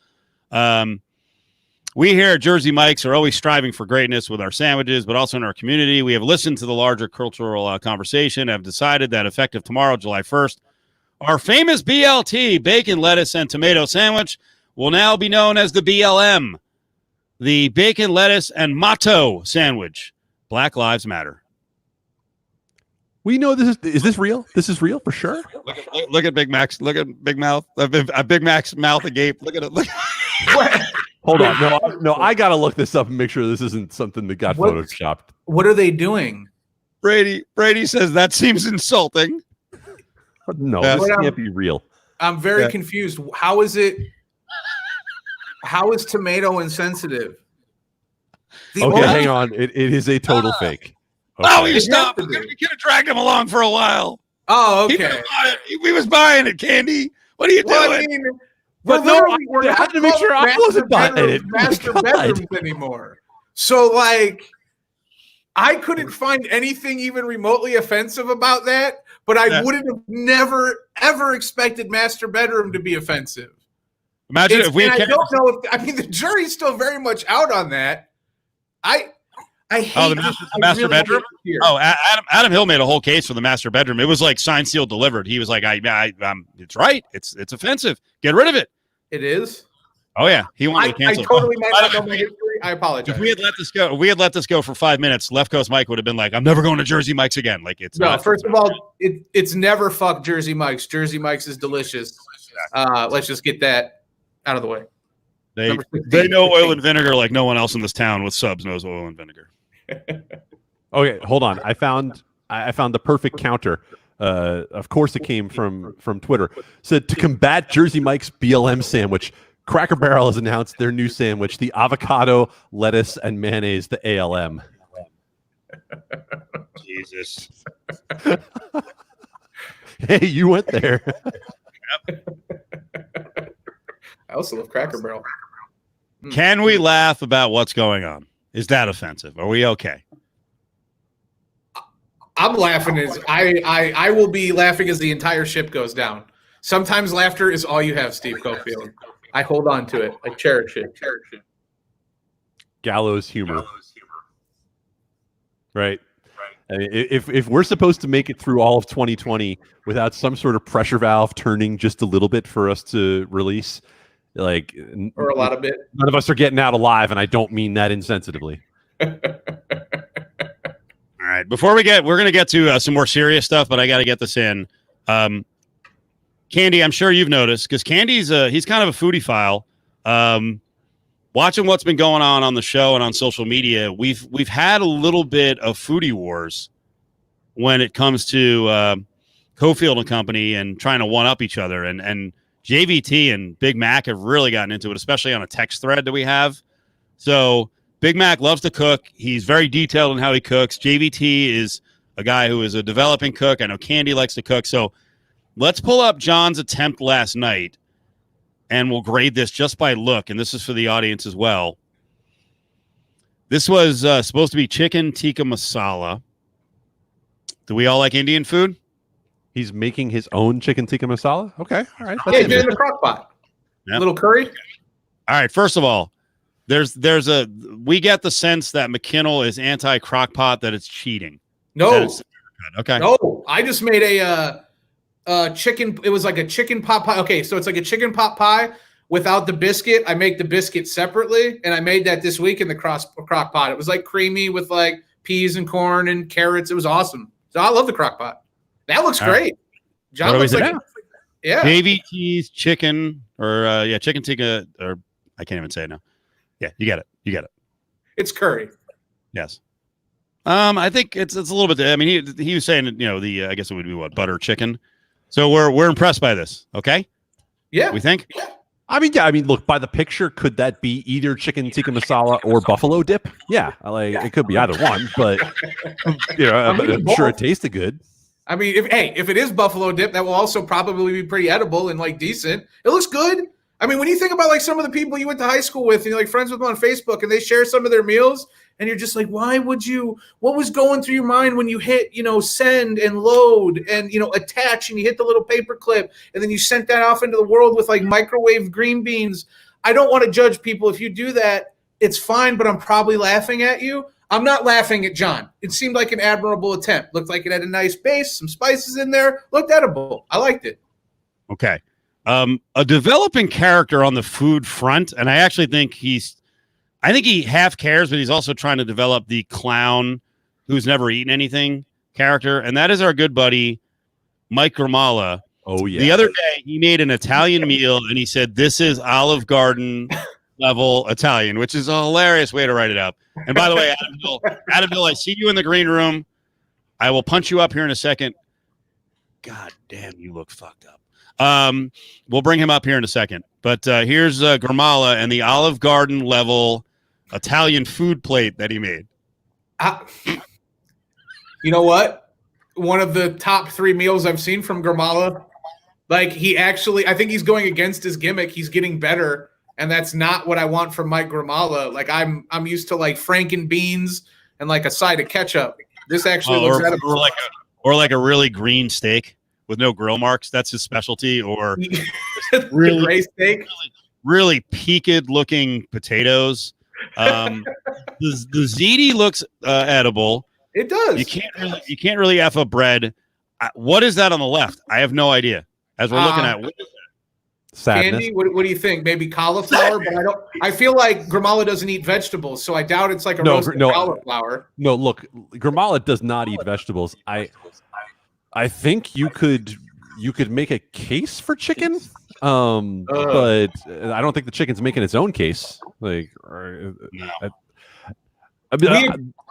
We here at Jersey Mike's are always striving for greatness with our sandwiches, but also in our community. We have listened to the larger cultural conversation and have decided that effective tomorrow, July 1st, our famous BLT, bacon, lettuce, and tomato sandwich, will now be known as the BLM, the bacon, lettuce, and motto sandwich. Black Lives Matter. We know this is this real? This is real for sure. Look at Big Mac's. Look at Big Mouth. Big Mac's mouth agape. Look at it. Look. Hold on. No, I got to look this up and make sure this isn't something that got photoshopped. What are they doing? Brady says that seems insulting. No, this can't be real. I'm very confused. How is it? How is tomato insensitive? Hang on. It is a total fake. Okay. Oh, you stopped. We could have dragged him along for a while. Oh, okay. He was buying it, Candy. What are you doing? I mean, but we're I had to make sure I wasn't buying it. Master bedrooms anymore. So, like, I couldn't find anything even remotely offensive about that, but I wouldn't have never, ever expected master bedroom to be offensive. Imagine if we. I don't know if the jury's still very much out on that. I hate the master bedroom. Oh, Adam Hill made a whole case for the master bedroom. It was like signed, sealed, delivered. He was like, it's right. It's offensive. Get rid of it. It is. Oh yeah, he wanted to cancel. I totally might not know my history. I apologize. If we had let this go for 5 minutes, Left Coast Mike would have been like, I'm never going to Jersey Mike's again. Like it's no. Not First of all, it's never fuck Jersey Mike's. Jersey Mike's is delicious. Let's just get that out of the way. They know oil and vinegar like no one else in this town with subs knows oil and vinegar. Okay, hold on. I found the perfect counter. Of course, it came from Twitter. Said to combat Jersey Mike's BLM sandwich, Cracker Barrel has announced their new sandwich: the avocado, lettuce, and mayonnaise, the ALM. Jesus. Hey, you went there. I also love Cracker Barrel. Can we laugh about what's going on? Is that offensive? Are we okay? I'm laughing as I will be laughing as the entire ship goes down. Sometimes laughter is all you have, Steve Cofield. I hold on to it. I cherish it. Gallows humor. Right. I mean, if we're supposed to make it through all of 2020 without some sort of pressure valve turning just a little bit for us to release, like, or a lot of it, none of us are getting out alive, and I don't mean that insensitively. All right. We're going to get to some more serious stuff, but I got to get this in. Candy, I'm sure you've noticed, because Candy's he's kind of a foodie file. Watching what's been going on the show and on social media, we've had a little bit of foodie wars when it comes to Cofield and company and trying to one up each other. And JVT and Big Mac have really gotten into it, especially on a text thread that we have. So Big Mac loves to cook. He's very detailed in how he cooks. JVT is a guy who is a developing cook. I know Candy likes to cook. So let's pull up John's attempt last night, and we'll grade this just by look. And this is for the audience as well. This was supposed to be chicken tikka masala. Do we all like Indian food? He's making his own chicken tikka masala. Okay, all right. Yeah, did it in the crock pot. Yep. Little curry. All right. First of all, we get the sense that McKinnell is anti crock pot, that it's cheating. No. Okay. No, I just made a chicken. It was like a chicken pot pie. Okay, so it's like a chicken pot pie without the biscuit. I make the biscuit separately, and I made that this week in the crock pot. It was like creamy with like peas and corn and carrots. It was awesome. So I love the crock pot. That looks great. John looks like yeah. JVT's chicken chicken tikka, or I can't even say it now. Yeah, you get it. It's curry. Yes. I think it's a little bit. I mean, he was saying, I guess it would be what, butter chicken. So we're impressed by this. Okay. Yeah. We think. Yeah. I mean, look, by the picture, could that be either chicken tikka masala or buffalo dip? Yeah, like it could be either one, but I'm sure it tasted good. I mean, if it is buffalo dip, that will also probably be pretty edible and like decent. It looks good. I mean, when you think about like some of the people you went to high school with and you're like friends with them on Facebook and they share some of their meals and you're just like, what was going through your mind when you hit, send and load and, attach and you hit the little paper clip and then you sent that off into the world with like microwave green beans. I don't want to judge people. If you do that, it's fine, but I'm probably laughing at you. I'm not laughing at John. It seemed like an admirable attempt. Looked like it had a nice base, some spices in there. Looked edible. I liked it. Okay. A developing character on the food front, and I actually think he half cares, but he's also trying to develop the clown who's never eaten anything character, and that is our good buddy Mike Grimala. Oh yeah. The other day he made an Italian meal, and he said this is Olive Garden level Italian, which is a hilarious way to write it up. And by the way, Adam Hill, I see you in the green room. I will punch you up here in a second. God damn, you look fucked up. We'll bring him up here in a second. But here's Grimala and the Olive Garden level Italian food plate that he made. You know what? One of the top 3 meals I've seen from Grimala. Like I think he's going against his gimmick. He's getting better. And that's not what I want from Mike Grimala. Like I'm used to like Franken beans and like a side of ketchup. This actually looks edible. Or like a really green steak with no grill marks. That's his specialty. Or really gray steak. Really peaked looking potatoes. The ziti looks edible. It does. You can't really F a bread. What is that on the left? I have no idea. As we're looking at. Sadness. Candy, what do you think? Maybe cauliflower, but I feel like Grimala doesn't eat vegetables, so I doubt it's like a roasted cauliflower. No, look, Grimala does not eat vegetables. I think you could make a case for chicken, but I don't think the chicken's making its own case. Like,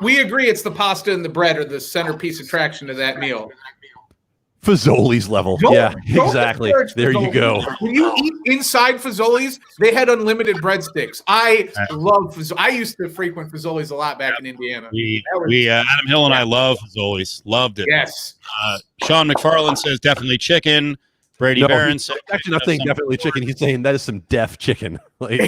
we agree it's the pasta and the bread are the centerpiece attraction of that meal. Fazoli's level. Yeah, exactly. There you go. When you eat inside Fazoli's, they had unlimited breadsticks. I love Fazoli's. I used to frequent Fazoli's a lot back in Indiana. Adam Hill and I love Fazoli's. Loved it. Yes. Sean McFarland says definitely chicken. Brady Barron says actually not saying definitely chicken. He's saying that is some deaf chicken. Like,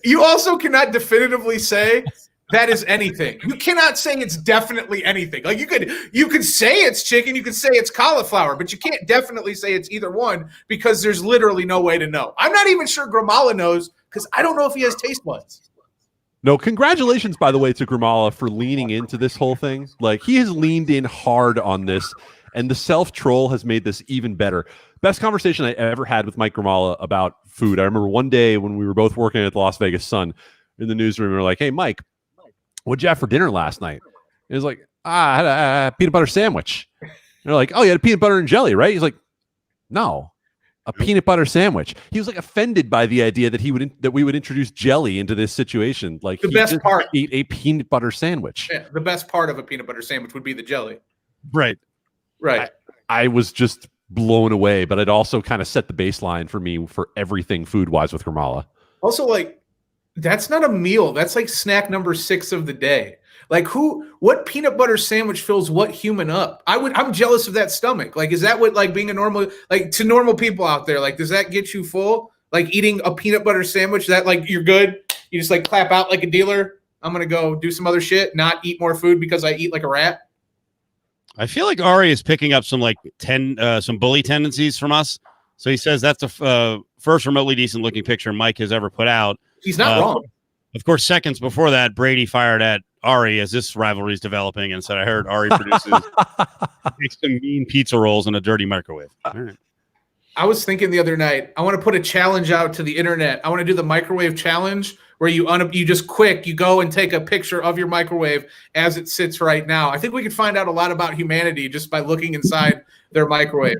you also cannot definitively say that is anything. You cannot say it's definitely anything. Like you could say it's chicken, you could say it's cauliflower, but you can't definitely say it's either one because there's literally no way to know. I'm not even sure Grimala knows because I don't know if he has taste buds. No, congratulations, by the way, to Grimala for leaning into this whole thing. Like he has leaned in hard on this, and the self-troll has made this even better. Best conversation I ever had with Mike Grimala about food. I remember one day when we were both working at the Las Vegas Sun in the newsroom, we were like, "Hey, Mike, what'd you have for dinner last night?" He was like, I had a peanut butter sandwich. And they're like, "Oh, you had a peanut butter and jelly, right?" He's like, "No, a peanut butter sandwich." He was like offended by the idea that we would introduce jelly into this situation. Like the best part, eat a peanut butter sandwich. Yeah, the best part of a peanut butter sandwich would be the jelly. Right. I was just blown away, but it also kind of set the baseline for me for everything food wise with Grimala. Also, like, That's not a meal. That's like snack number 6 of the day. Like what peanut butter sandwich fills what human up? I'm jealous of that stomach. Like, is that what, like, being a normal, like, to normal people out there, like, does that get you full? Like eating a peanut butter sandwich, that, like, you're good? You just like clap out like a dealer? I'm going to go do some other shit, not eat more food because I eat like a rat. I feel like Ari is picking up some some bully tendencies from us. So he says that's the first remotely decent looking picture Mike has ever put out. He's not wrong. Of course, seconds before that, Brady fired at Ari as this rivalry is developing and said, I heard Ari makes some mean pizza rolls in a dirty microwave. All right. I was thinking the other night, I want to put a challenge out to the internet. I want to do the microwave challenge where you go and take a picture of your microwave as it sits right now. I think we could find out a lot about humanity just by looking inside their microwave.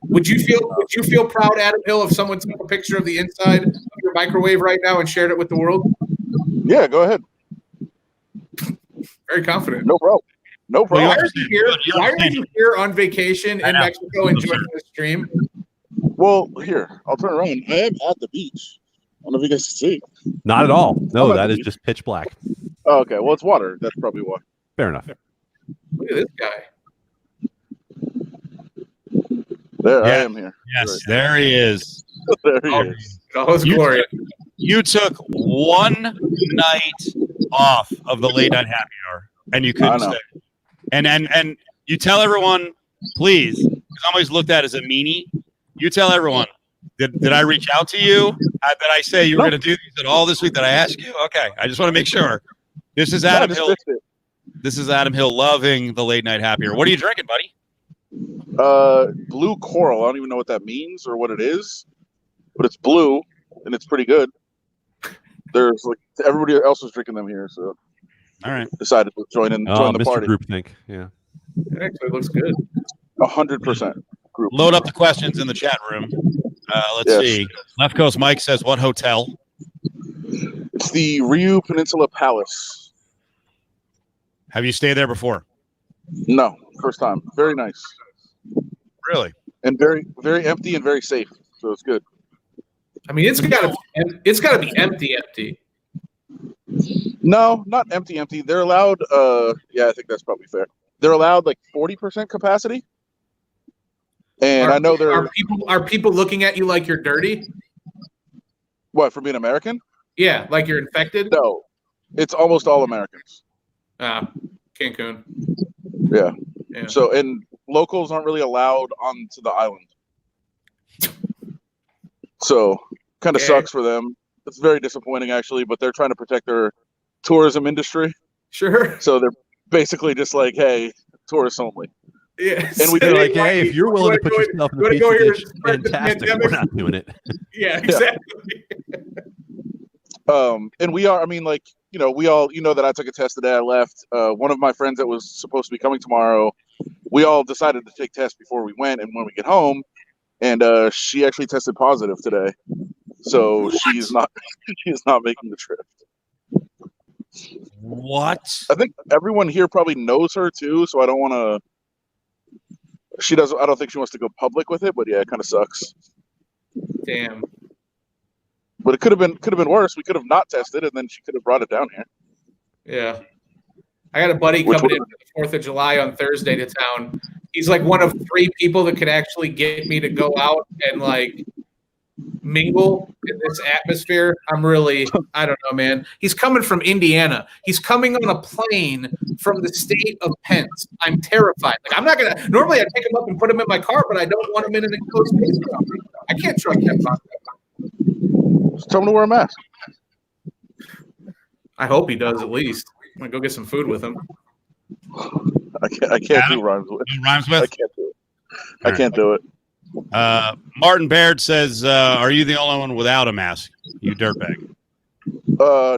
Would you feel proud, Adam Hill, if someone took a picture of the inside of your microwave right now and shared it with the world? Yeah, go ahead. Very confident. No problem. No problem. Why are you here on vacation in Mexico enjoying the stream? Well, here, I'll turn around. I am at the beach. I don't know if you guys can see. Not at all. No, that is just pitch black. Oh, okay. Well, it's water. That's probably why. Fair enough. Look at this guy. There, I am here. Yes, there he is. There he is. Oh, his glory. You took one night off of the late night happy hour, and you couldn't stay. And you tell everyone, please, because I'm always looked at as a meanie. You tell everyone, did I reach out to you? Did I say you were going to do these at all this week? Did I ask you? Okay, I just want to make sure. This is Adam Hill. This is Adam Hill loving the late night happy hour. What are you drinking, buddy? Blue coral. I don't even know what that means or what it is, but it's blue and it's pretty good. There's like everybody else was drinking them here, so all right, decided to join the Mr. party. Groupthink, yeah, it actually looks good. 100%. Load up the questions in the chat room. Let's see. Left Coast Mike says, "What hotel?" It's the Ryu Peninsula Palace. Have you stayed there before? No, first time. Very nice. Really? And very, very empty and very safe. So it's good. I mean, it's got to be empty. No, not empty. They're allowed. I think that's probably fair. They're allowed like 40% capacity. And I know are people looking at you like you're dirty? What, for being American? Yeah, like you're infected. No, it's almost all Americans. Cancun. Yeah. So, and locals aren't really allowed onto the island. So, kind of sucks for them. It's very disappointing, actually, but they're trying to protect their tourism industry. Sure. So they're basically just like, hey, tourists only. Yeah. And we They're like, hey, if you're willing to put yourself in the petri dish, fantastic. We're not doing it. Yeah, exactly. And we are, I mean, like, we all, that I took a test the day I left. One of my friends that was supposed to be coming tomorrow, we all decided to take tests before we went. And when we get home, and she actually tested positive today. So she's not making the trip. What? I think everyone here probably knows her too. So I don't want to, I don't think she wants to go public with it, but yeah, it kind of sucks. Damn. But it could have been worse. We could have not tested, and then she could have brought it down here. Yeah, I got a buddy coming in for the 4th of July on Thursday to town. He's like one of 3 people that could actually get me to go out and like mingle in this atmosphere. I don't know, man. He's coming from Indiana. He's coming on a plane from the state of Pence. I'm terrified. Like, I'm not gonna. Normally, I'd pick him up and put him in my car, but I don't want him in an enclosed space. I can't trust that podcast. Just tell him to wear a mask. I hope he does at least. I'm gonna go get some food with him. I can't do rhymes with. Rhymes with? I can't do it. I can't do it. Martin Baird says, "Are you the only one without a mask? You dirtbag."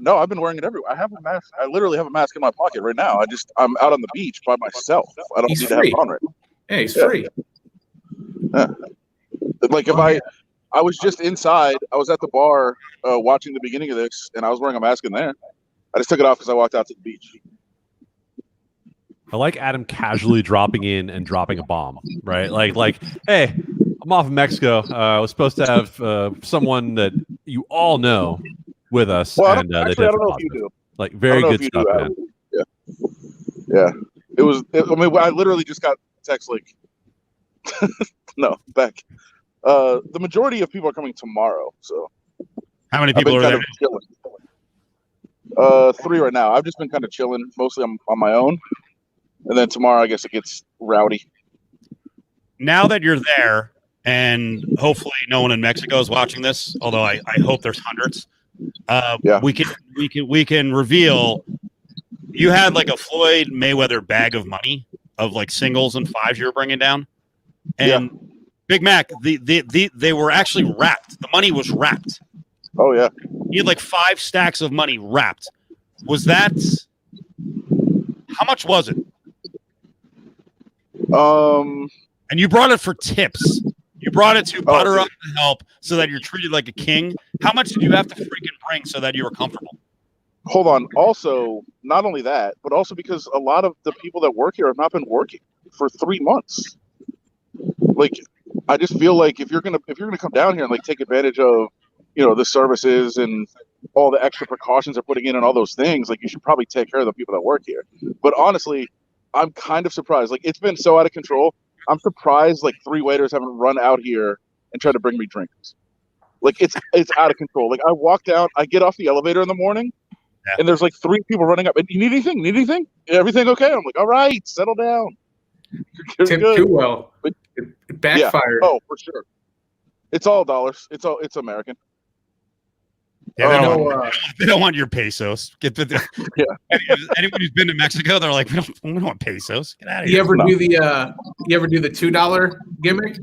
No, I've been wearing it everywhere. I have a mask. I literally have a mask in my pocket right now. I'm out on the beach by myself. I don't need to have it on right now. Yeah, he's free. Yeah. Like if I was just inside. I was at the bar watching the beginning of this, and I was wearing a mask in there. I just took it off because I walked out to the beach. I like Adam casually dropping in and dropping a bomb, right? Like, hey, I'm off of Mexico. I was supposed to have someone that you all know with us, Well, and they actually, I don't tested know if you positive. do. Like I very don't know good if you stuff, do. man. Yeah. It was. I mean, I literally just got a text like, no, back. The majority of people are coming tomorrow, so How many I've people been are kind there? of chilling. 3 right now. I've just been kind of chilling, mostly on my own, and then tomorrow I guess it gets rowdy. Now that you're there, and hopefully no one in Mexico is watching this, although I hope there's hundreds. Yeah. We can reveal you had like a Floyd Mayweather bag of money of like singles and fives you were bringing down, and Big Mac they were actually wrapped. The money was wrapped. Oh yeah. You had like 5 stacks of money wrapped. Was that how much was it? And you brought it for tips. You brought it to butter up the help so that you're treated like a king. How much did you have to freaking bring so that you were comfortable? Hold on. Also, not only that, but also because a lot of the people that work here have not been working for 3 months. Like, I just feel like if you're gonna come down here and like take advantage of, the services and all the extra precautions they're putting in and all those things, like you should probably take care of the people that work here. But honestly, I'm kind of surprised. Like, it's been so out of control. I'm surprised like 3 waiters haven't run out here and tried to bring me drinks. Like, it's out of control. Like, I walk down, I get off the elevator in the morning, and there's like 3 people running up. And you need anything? Need anything? Everything okay? I'm like, all right, settle down. You're Tip good. too well. But, it backfired. Oh, for sure. It's all dollars. It's American. Yeah, they don't want your pesos. Yeah. Anyone who's been to Mexico, they're like, we don't want pesos. Get out of here. You ever do the $2 gimmick?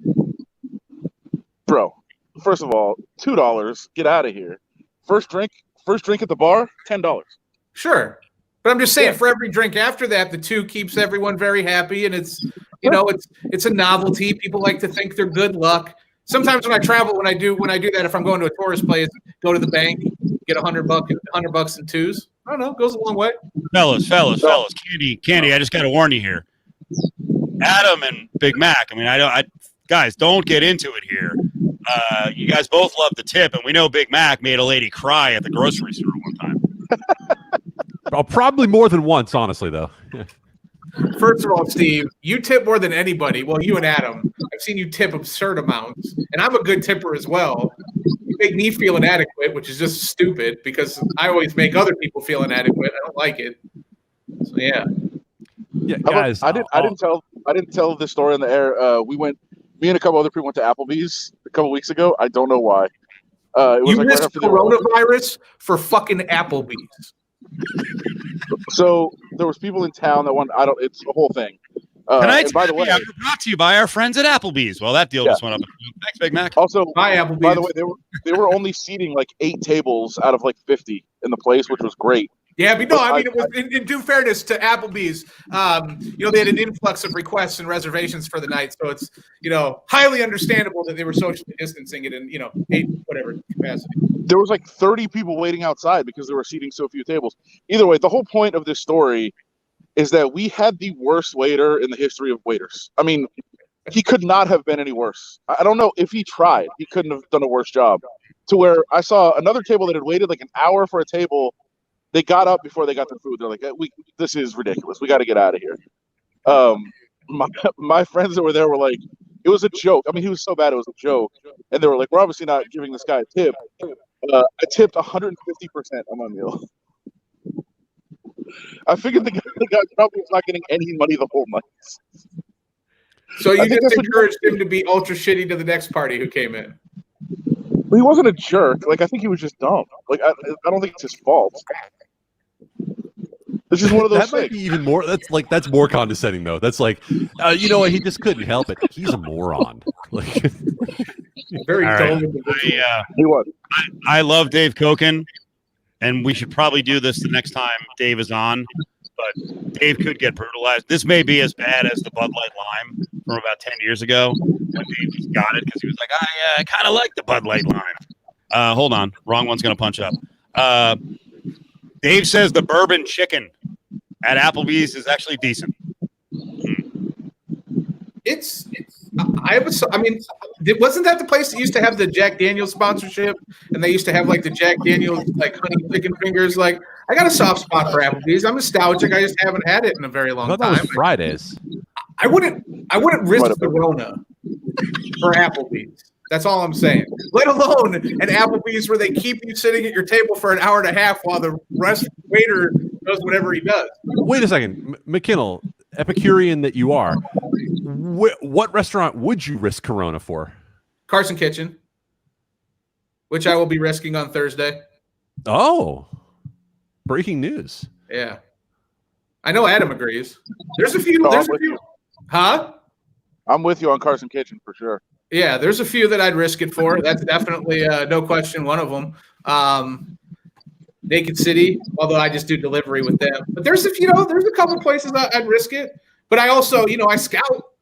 Bro, first of all, $2. Get out of here. First drink at the bar, $10. Sure. But I'm just saying, for every drink after that, the 2 keeps everyone very happy, and it's it's a novelty. People like to think they're good luck. Sometimes when I travel, when I do that, if I'm going to a tourist place, go to the bank, get $100 in 2s. I don't know, it goes a long way. Fellas, Candy, I just got to warn you here. Adam and Big Mac. I mean, guys, don't get into it here. You guys both love the tip, and we know Big Mac made a lady cry at the grocery store one time. Probably more than once, honestly, though. First of all, Steve, you tip more than anybody. Well, you and Adam. I've seen you tip absurd amounts, and I'm a good tipper as well. You make me feel inadequate, which is just stupid because I always make other people feel inadequate. I don't like it. So yeah. Yeah, guys. I didn't tell this story on the air. Me and a couple other people went to Applebee's a couple weeks ago. I don't know why. It was you like risked right after coronavirus for fucking Applebee's. So there was people in town that wanted. It's the whole thing. Tonight's by the way, brought to you by our friends at Applebee's. Well, that deal just went up. Thanks, Big Mac. Also, Bye, Applebee's. By the way, they were only seating like 8 tables out of like 50 in the place, which was great. Yeah, but no, I mean, it was in due fairness to Applebee's. They had an influx of requests and reservations for the night, so it's highly understandable that they were socially distancing it in 8 whatever capacity. There was like 30 people waiting outside because they were seating so few tables. Either way, the whole point of this story is that we had the worst waiter in the history of waiters. I mean, he could not have been any worse. I don't know if he tried; he couldn't have done a worse job. To where I saw another table that had waited like an hour for a table. They got up before they got their food. They're like, this is ridiculous. We got to get out of here. My friends that were there were like, it was a joke. I mean, he was so bad it was a joke. And they were like, we're obviously not giving this guy a tip. I tipped 150% on my meal. I figured the guy probably was not getting any money the whole night. So you just encouraged him to be ultra shitty to the next party who came in. He wasn't a jerk. Like, I think he was just dumb. Like, I don't think it's his fault. It's just one of those that might be even more. That's more condescending though. That's like, you know what? He just couldn't help it. He's a moron. Like, very dumb. I love Dave Koken, and we should probably do this the next time Dave is on. But Dave could get brutalized. This may be as bad as the Bud Light Lime from about 10 years ago when Dave just got it because he was like, I kind of like the Bud Light Lime. Hold on. Wrong one's going to punch up. Dave says the bourbon chicken at Applebee's is actually decent. It's wasn't that the place that used to have the Jack Daniels sponsorship, and they used to have like the Jack Daniels like honey chicken fingers? Like, I got a soft spot for Applebee's. I'm nostalgic. I just haven't had it in a very long I thought time. that was Fridays. I wouldn't risk the Rona for Applebee's. That's all I'm saying. Let alone an Applebee's where they keep you sitting at your table for an hour and a half while the waiter does whatever he does. Wait a second, McKinnell, Epicurean that you are. What restaurant would you risk Corona for? Carson Kitchen, which I will be risking on Thursday. Oh, breaking news. Yeah. I know Adam agrees. There's a few. Huh? I'm with you on Carson Kitchen for sure. Yeah, there's a few that I'd risk it for. That's definitely, no question, one of them. Naked City, although I just do delivery with them. But there's a couple places I'd risk it. But I also, I scout.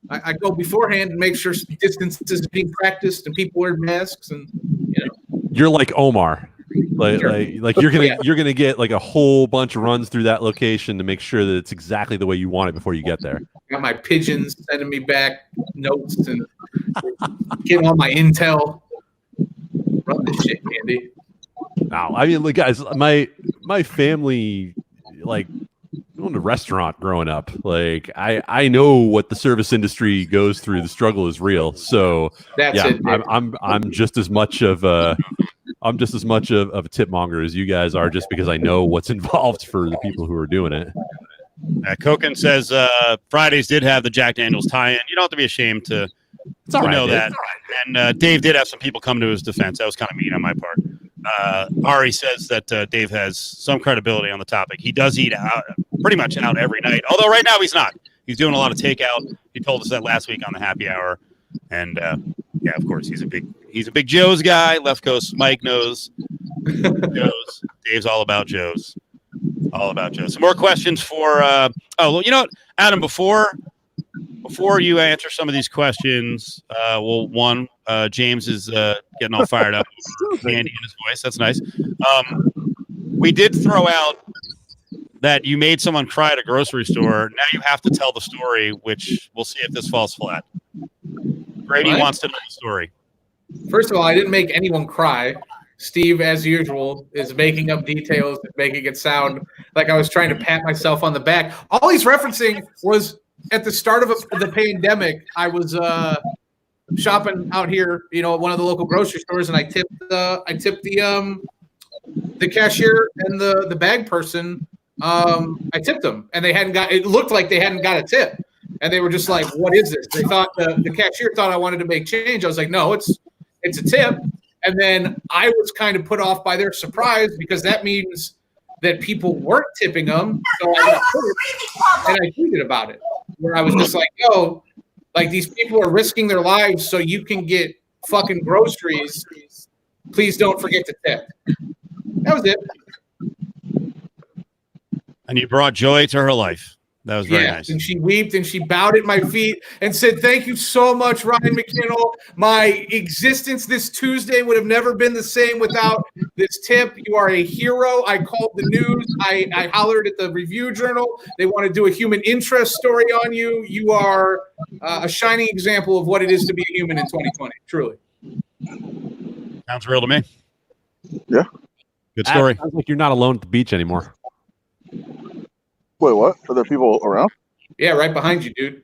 I go beforehand and make sure distance is being practiced and people wear masks and You're like Omar. Like you're gonna get like a whole bunch of runs through that location to make sure that it's exactly the way you want it before you get there. Got my pigeons sending me back notes and getting all my intel. Run this shit, Andy. Now, I mean, like, guys, my family like owned a restaurant growing up. Like, I know what the service industry goes through. The struggle is real. So That's yeah, it. I'm just as much of a tip monger as you guys are, just because I know what's involved for the people who are doing it. Koken says Fridays did have the Jack Daniels tie-in. You don't have to be ashamed to know that. And Dave did have some people come to his defense. That was kind of mean on my part. Ari says that Dave has some credibility on the topic. He does eat out, pretty much out every night. Although right now he's not. He's doing a lot of takeout. He told us that last week on the happy hour. And yeah, of course, he's a big Joe's guy. Left Coast Mike knows Joe's. Dave's all about Joe's. All about Joe. Some more questions for well, you know what, Adam, before you answer some of these questions, James is getting all fired up. Andy in his voice. That's nice. We did throw out that you made someone cry at a grocery store. Now you have to tell the story, which we'll see if this falls flat. Brady wants to know the story. First of all, I didn't make anyone cry. Steve, as usual, is making up details and making it sound like I was trying to pat myself on the back. All he's referencing was at the start of the pandemic, I was shopping out here, at one of the local grocery stores, and I tipped the cashier and the bag person. I tipped them, and it looked like they hadn't got a tip, and they were just like, "What is this?" They thought the cashier thought I wanted to make change. I was like, "No, it's a tip." And then I was kind of put off by their surprise because that means that people weren't tipping them. So I got hurt, and I tweeted about it, where I was just like, "Yo, like these people are risking their lives so you can get fucking groceries. Please don't forget to tip." That was it. And you brought joy to her life. That was very nice. And she wept and she bowed at my feet and said, "Thank you so much, Ryan McKinnell. My existence this Tuesday would have never been the same without this tip. You are a hero." I called the news. I hollered at the Review Journal. They want to do a human interest story on you. You are a shining example of what it is to be a human in 2020, truly. Sounds real to me. Yeah. Good story. Sounds like you're not alone at the beach anymore. Wait, what? Are there people around? Yeah, right behind you, dude.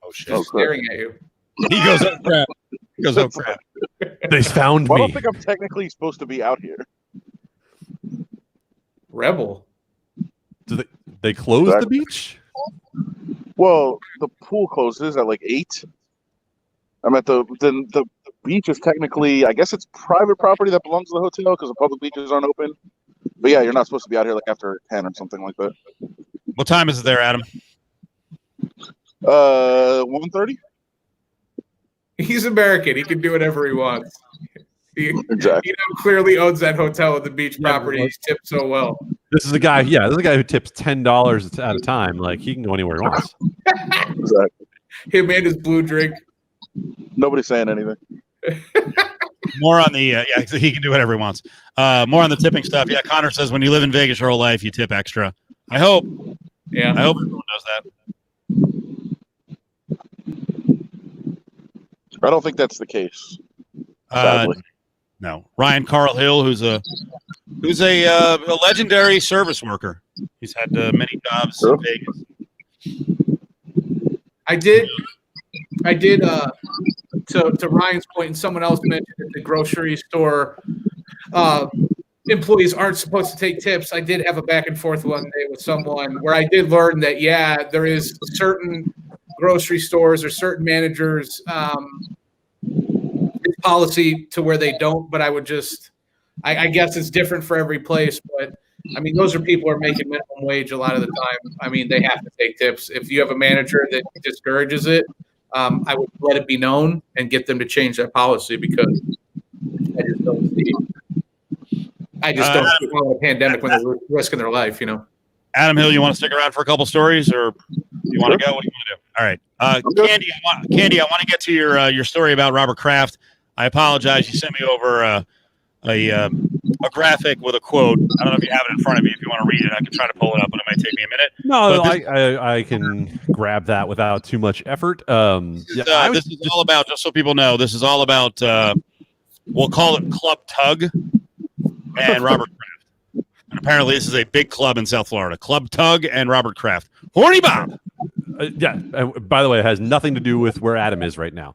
Oh shit! Just staring at you. He goes, "Oh crap!" He goes, "Oh crap!" They found Well, I me. don't think I'm technically supposed to be out here. Rebel. Do they close the beach? Well, the pool closes at like 8. I'm at the beach is technically, I guess it's private property that belongs to the hotel because the public beaches aren't open. But yeah, you're not supposed to be out here like after 10 or something like that. What time is it there, Adam? 1:30. He's American. He can do whatever he wants. Exactly. He clearly owns that hotel at the beach property. He's tipped so well. This is the guy. Yeah, this is the guy who tips $10 at a time. Like, he can go anywhere he wants. Exactly. Him and his blue drink. Nobody's saying anything. More on the he can do whatever he wants. More on the tipping stuff. Yeah, Connor says when you live in Vegas your whole life, you tip extra. I hope. Yeah. I hope everyone does that. I don't think that's the case. Uh, Sadly. no, Ryan Carl Hill, who's a legendary service worker. He's had many jobs Sure. in Vegas. I did. To Ryan's point, and someone else mentioned at the grocery store, employees aren't supposed to take tips. I did have a back and forth one day with someone where I did learn that there is certain grocery stores or certain managers policy to where they don't. But I would I guess it's different for every place. But I mean, those are people who are making minimum wage a lot of the time. I mean, they have to take tips. If you have a manager that discourages it, I would let it be known and get them to change that policy, because I just don't see a pandemic when they're risking their life, Adam Hill, you want to stick around for a couple stories, or you want to go? What do you want to do? All right, Candy, I want to get to your story about Robert Kraft. I apologize. You sent me over a graphic with a quote. I don't know if you have it in front of you. If you want to read it, I can try to pull it up, but it might take me a minute. No, I can grab that without too much effort. This is all about, just so people know, this is all about, we'll call it Club Tug and Robert Kraft. And apparently this is a big club in South Florida. Club Tug and Robert Kraft. Horny Bob! By the way, it has nothing to do with where Adam is right now.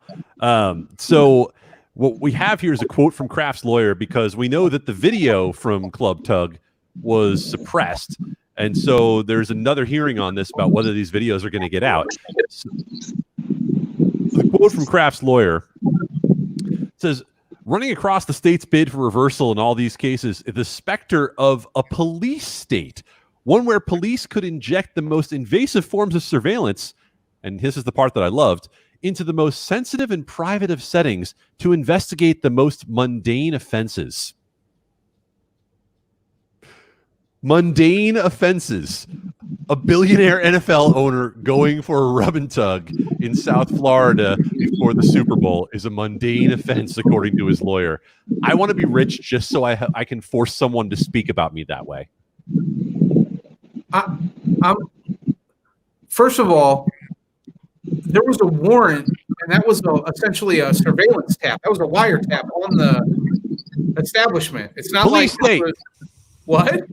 So what we have here is a quote from Kraft's lawyer, because we know that the video from Club Tug was suppressed. And so there's another hearing on this about whether these videos are going to get out. So the quote from Kraft's lawyer says, running across the state's bid for reversal in all these cases, the specter of a police state, one where police could inject the most invasive forms of surveillance, and this is the part that I loved, into the most sensitive and private of settings to investigate the most mundane offenses. Mundane offenses. A billionaire NFL owner going for a rub and tug in South Florida before the Super Bowl is a mundane offense, according to his lawyer. I want to be rich just so I can force someone to speak about me that way. First of all, there was a warrant, and that was essentially a surveillance tap. That was a wiretap on the establishment. It's not Police state. What?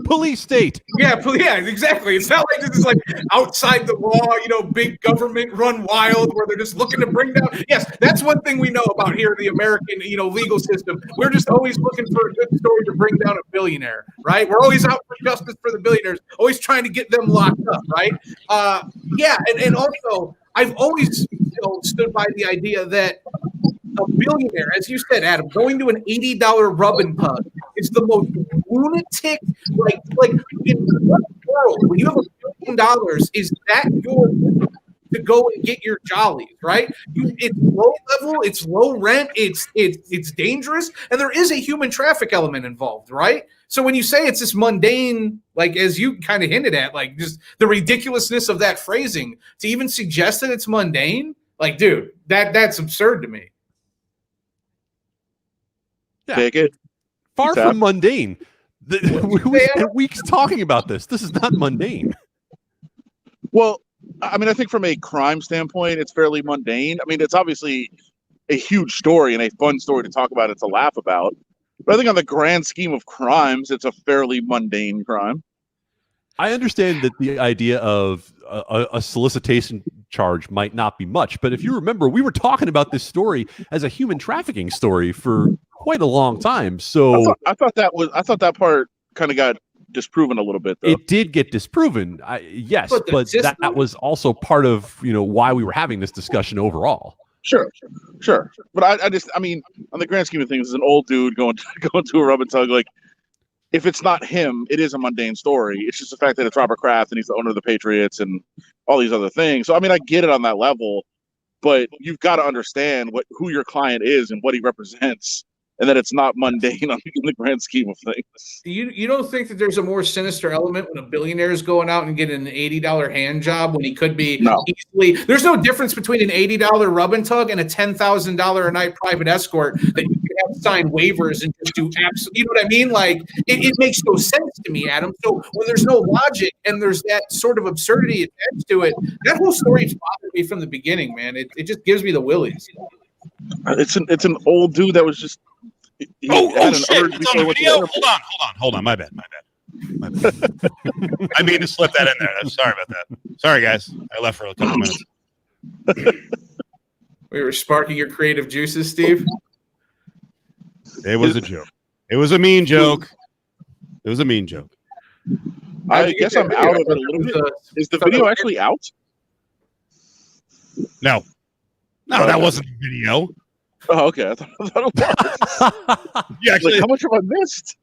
Police state. Yeah, exactly. It's not like this is like outside the law, big government run wild where they're just looking to bring down. Yes, that's one thing we know about here in the American, legal system. We're just always looking for a good story to bring down a billionaire, right? We're always out for justice for the billionaires, always trying to get them locked up, right? And also I've always stood by the idea that a billionaire, as you said, Adam, going to an $80 rub and tug is the most lunatic. Like in what world, when you have $1 billion, is that your to go and get your jollies, right? It's low level, it's low rent, it's dangerous, and there is a human traffic element involved, right? So when you say it's this mundane, like as you kind of hinted at, like just the ridiculousness of that phrasing, to even suggest that it's mundane, like, dude, that's absurd to me. Yeah. Take it. Far from mundane. We spent weeks talking about this. This is not mundane. Well, I mean, I think from a crime standpoint, it's fairly mundane. I mean, it's obviously a huge story and a fun story to talk about and to laugh about. But I think on the grand scheme of crimes, it's a fairly mundane crime. I understand that the idea of a solicitation charge might not be much, but if you remember, we were talking about this story as a human trafficking story for quite a long time. So I thought that part kind of got disproven a little bit, though. It did get disproven, yes, but that was also part of why we were having this discussion overall. Sure. But I mean, on the grand scheme of things, as an old dude going to a rub and tug, like, if it's not him, it is a mundane story. It's just the fact that it's Robert Kraft and he's the owner of the Patriots and all these other things. So, I mean, I get it on that level, but you've got to understand who your client is and what he represents, and that it's not mundane in the grand scheme of things. You don't think that there's a more sinister element when a billionaire is going out and getting an $80 hand job when he could be easily? There's no difference between an $80 rub and tug and a $10,000 a night private escort that you can have sign waivers and just do absolutely. You know what I mean? Like it makes no sense to me, Adam. So when there's no logic and there's that sort of absurdity attached to it, that whole story's bothered me from the beginning, man. It just gives me the willies. It's an old dude that was just. He had an shit! urge It's before on he went to the video. airport. Hold on. My bad. I mean to slip that in there. I'm sorry about that. Sorry, guys. I left for a couple minutes. We were sparking your creative juices, Steve. It was a joke. It was a mean joke. It was a mean joke. I guess I'm out of it a little bit. Is the video actually out? No, that wasn't the video. Oh, okay. I thought it was. You actually, Like, how much have I missed?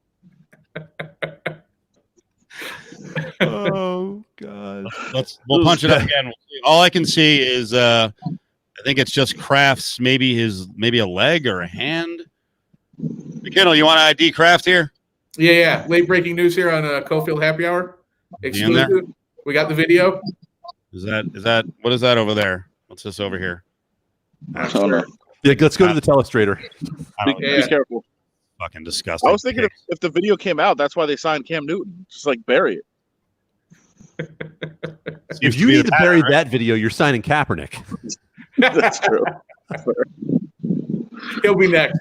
Oh God. we'll punch it up again. All I can see is I think it's just Kraft's maybe a leg or a hand. McKinnell, you want to ID Kraft here? Yeah. Late breaking news here on Cofield Happy Hour. Exclusive. We got the video. Is that what is that over there? What's this over here? I don't know. Yeah, let's go to the telestrator. Be careful. Fucking disgusting. I was thinking if the video came out, that's why they signed Cam Newton. Just like bury it. If you need to bury that video, you're signing Kaepernick. That's true. He'll be next.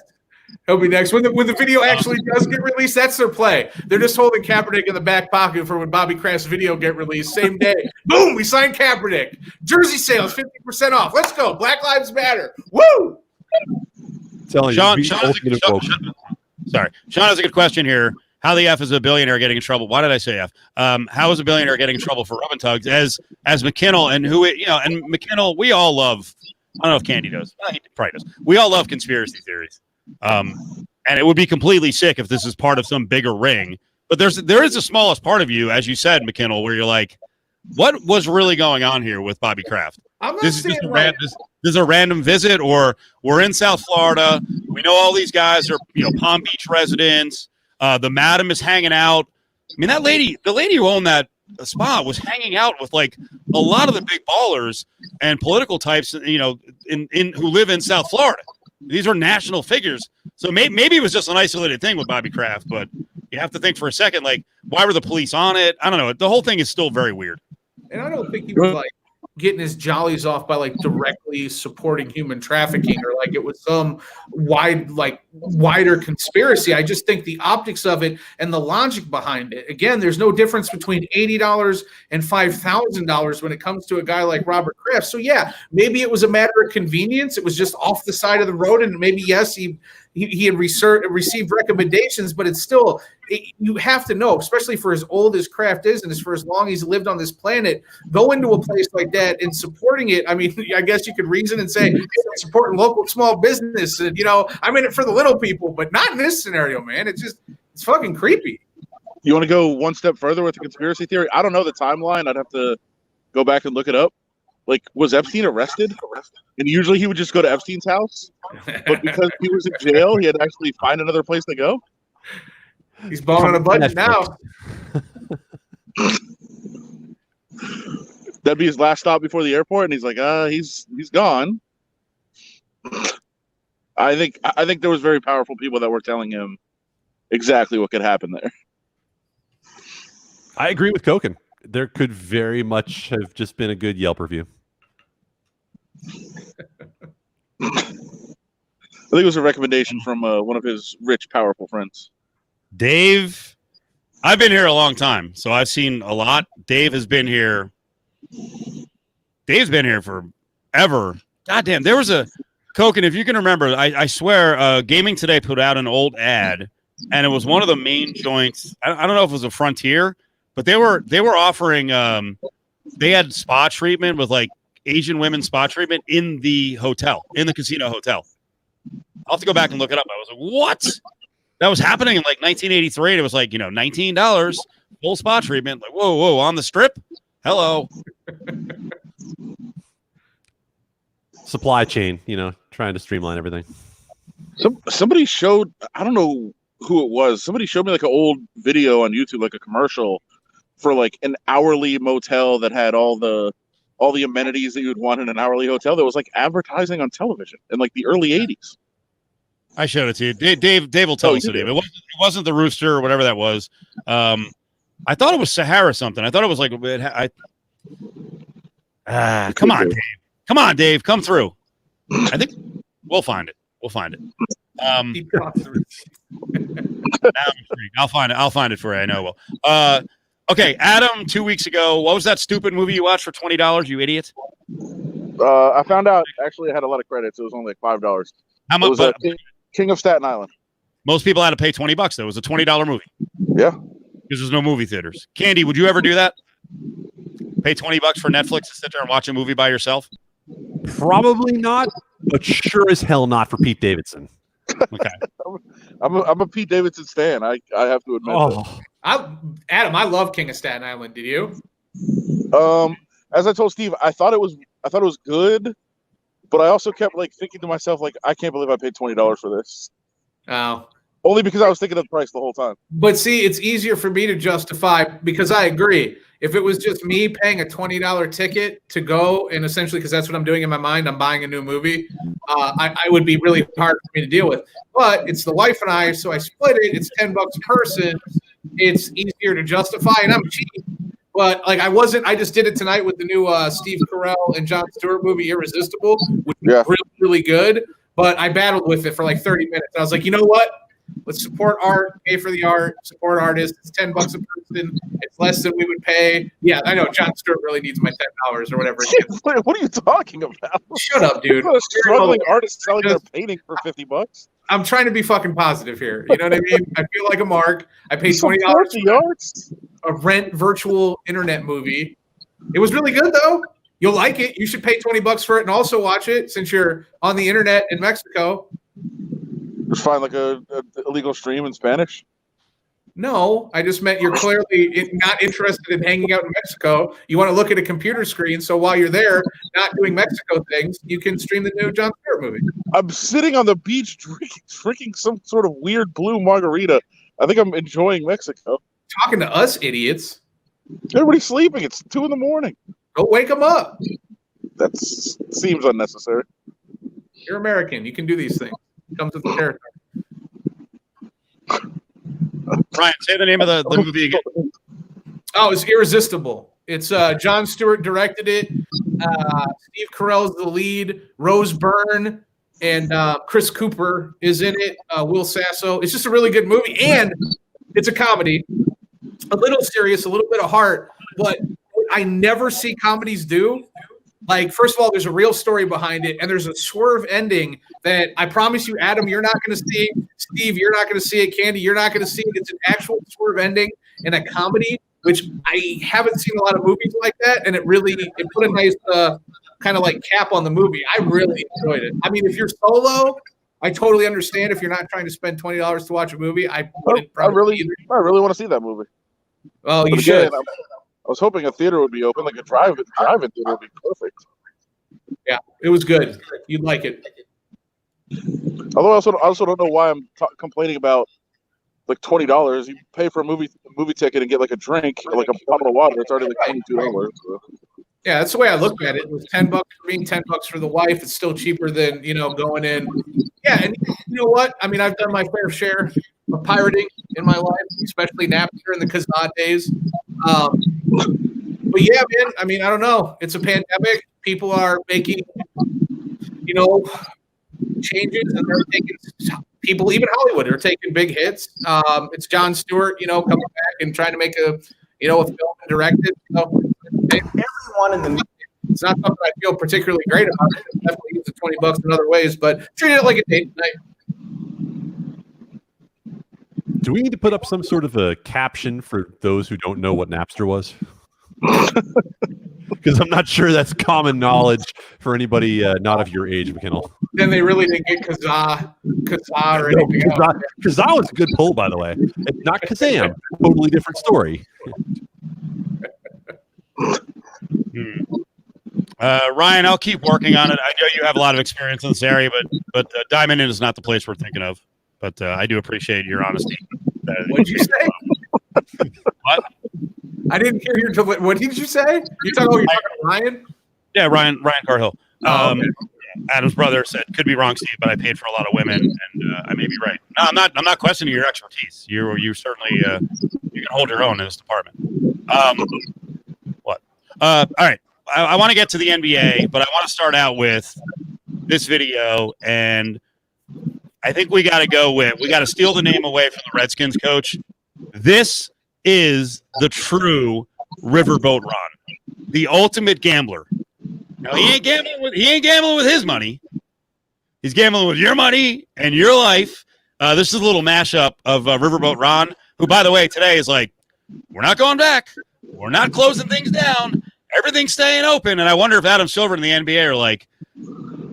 When the video actually does get released, that's their play. They're just holding Kaepernick in the back pocket for when Bobby Kraft's video get released. Same day. Boom, we signed Kaepernick. Jersey sales, 50% off. Let's go. Black Lives Matter. Woo! Sean has a good question here. How the F is a billionaire getting in trouble? Why did I say F? How is a billionaire getting in trouble for rubbing tugs? As McKinnell and McKinnell, we all love. I don't know if Candy does. He probably does. We all love conspiracy theories. And it would be completely sick if this is part of some bigger ring. But there is the smallest part of you, as you said, McKinnell, where you're like, what was really going on here with Bobby Kraft? This is a random visit, or we're in South Florida. We know all these guys are, Palm Beach residents. The madam is hanging out. I mean, the lady who owned that spot was hanging out with like a lot of the big ballers and political types, in who live in South Florida. These are national figures. So maybe it was just an isolated thing with Bobby Kraft, but you have to think for a second, like, why were the police on it? I don't know. The whwhole thing is still very weird. And I don't think he was like getting his jollies off by like directly supporting human trafficking or like it was some wider conspiracy. I just think the optics of it and the logic behind it. Again, there's no difference between $80 and $5,000 when it comes to a guy like Robert Kraft. So yeah, maybe it was a matter of convenience. It was just off the side of the road, and maybe yes, he had received recommendations, but it's still you have to know, especially for as old as Kraft is and for as long he's lived on this planet, go into a place like that and supporting it. I mean, I guess you could reason and say, hey, I'm supporting local small business, and I'm in it for the little people, but not in this scenario, man. It's fucking creepy. You want to go one step further with the conspiracy theory? I don't know the timeline. I'd have to go back and look it up. Like, was Epstein arrested? And usually he would just go to Epstein's house. But because he was in jail, he had to actually find another place to go. He's balling on a budget now. That'd be his last stop before the airport, and he's like, he's gone. I think there was very powerful people that were telling him exactly what could happen there. I agree with Koken. There could very much have just been a good Yelp review. I think it was a recommendation from one of his rich, powerful friends. Dave, I've been here a long time, so I've seen a lot. Dave's been here forever. Goddamn, there was a Koken, if you can remember, I swear, Gaming Today put out an old ad, and it was one of the main joints. I don't know if it was a Frontier, but they were offering. They had spa treatment with like Asian women spa treatment in the hotel, in the casino hotel. I'll have to go back and look it up. I was like, what? That was happening in like 1983. And it was like, $19 full spa treatment. Like, whoa, on the strip? Hello. Supply chain, trying to streamline everything. Somebody showed, I don't know who it was. Somebody showed me like an old video on YouTube, like a commercial for like an hourly motel that had all the amenities that you'd want in an hourly hotel. That was like advertising on television in like the early 80s. I showed it to you. Dave will tell us today. It wasn't the Rooster or whatever that was. I thought it was Sahara something. I thought it was like come on, Dave. Come on, Dave. Come through. I think We'll find it. We'll find it. He drops the receipt. Now I'm intrigued. I'll find it for you. I know. Well, okay, Adam. 2 weeks ago, what was that stupid movie you watched for $20? You idiot! I found out actually I had a lot of credits. It was only like $5. How It much? was King of Staten Island. Most people had to pay $20. Though. It was a $20 movie. Yeah. Because there's no movie theaters. Candy, would you ever do that? Pay $20 for Netflix to sit there and watch a movie by yourself? Probably not, but sure as hell not for Pete Davidson. Okay. I'm a Pete Davidson stan. I have to admit. Adam, I love King of Staten Island. Did you? As I told Steve, I thought it was good, but I also kept like thinking to myself, like, I can't believe I paid $20 for this. Oh. Only because I was thinking of the price the whole time. But see, it's easier for me to justify because I agree. If it was just me paying a $20 ticket to go and essentially, because that's what I'm doing in my mind, I'm buying a new movie, I would be really hard for me to deal with. But it's the wife and I, so I split it. It's $10 a person. It's easier to justify, and I'm cheap. But like I just did it tonight with the new Steve Carell and Jon Stewart movie, Irresistible, which was really, really good. But I battled with it for like 30 minutes. I was like, you know what? Let's support art, pay for the art, support artists. It's $10 a person. It's less than we would pay. Yeah, I know Jon Stewart really needs my $10 or whatever. What are you talking about? Shut up, dude. A struggling artist selling their painting for $50. I'm trying to be fucking positive here. You know what I mean? I feel like a mark. I paid $20 for a rent virtual internet movie. It was really good though. You'll like it. You should pay $20 for it and also watch it since you're on the internet in Mexico. Just find like a illegal stream in Spanish. No, I just meant you're clearly not interested in hanging out in Mexico. You want to look at a computer screen. So while you're there, not doing Mexico things, you can stream the new Jon Stewart movie. I'm sitting on the beach drinking some sort of weird blue margarita. I think I'm enjoying Mexico. Talking to us idiots. Everybody's sleeping. It's 2 a.m. Go wake them up. That seems unnecessary. You're American. You can do these things. It comes with the territory. Ryan, say the name of the movie again. Oh, it's Irresistible. It's Jon Stewart directed it. Steve Carell's the lead. Rose Byrne and Chris Cooper is in it. Will Sasso. It's just a really good movie, and it's a comedy. A little serious, a little bit of heart, but I never see comedies do. Like, first of all, there's a real story behind it, and there's a swerve ending that I promise you, Adam, you're not going to see. Steve, you're not going to see it. Candy, you're not going to see it. It's an actual swerve ending in a comedy, which I haven't seen a lot of movies like that, and it put a nice kind of like cap on the movie. I really enjoyed it. I mean, if you're solo, I totally understand if you're not trying to spend $20 to watch a movie. I really want to see that movie. Oh, you should. I was hoping a theater would be open, like a drive-in theater would be perfect. Yeah, it was good. You'd like it. Although I also don't know why I'm complaining about like $20. You pay for a movie ticket and get like a drink or like a bottle of water. It's already like $22. So. Yeah, that's the way I looked at it. It was $10 for me, $10 for the wife. It's still cheaper than going in. Yeah, and you know what? I mean, I've done my fair share of pirating in my life, especially Napster in the Kazaa days. But yeah, man. I mean, I don't know. It's a pandemic. People are making, changes, and they're taking people, even Hollywood, are taking big hits. It's Jon Stewart, coming back and trying to make a film and direct it. Everyone in the media. It's not something I feel particularly great about. It definitely gets the $20 in other ways, but treat it like a date night. Do we need to put up some sort of a caption for those who don't know what Napster was? Because I'm not sure that's common knowledge for anybody not of your age, McKinnell. Then they really didn't get Kazaa or anything else. Kazaa was a good pull, by the way. It's not Kazam. Totally different story. Ryan, I'll keep working on it. I know you have a lot of experience in this area, but Diamond Inn is not the place we're thinking of. But I do appreciate your honesty. What did you say? What? I didn't hear your. What did you say? You're talking about Ryan? Yeah, Ryan Carhill. Okay. Adam's brother said, "Could be wrong, Steve, but I paid for a lot of women, and I may be right." No, I'm not questioning your expertise. You certainly you can hold your own in this department. What? All right. I want to get to the NBA, but I want to start out with this video, and I think we got to steal the name away from the Redskins coach. This is the true riverboat Ron, the ultimate gambler. Now he ain't gambling with his money. He's gambling with your money and your life. This is a little mashup of Riverboat Ron, who, by the way, today is like, we're not going back. We're not closing things down. Everything's staying open. And I wonder if Adam Silver and the NBA are like,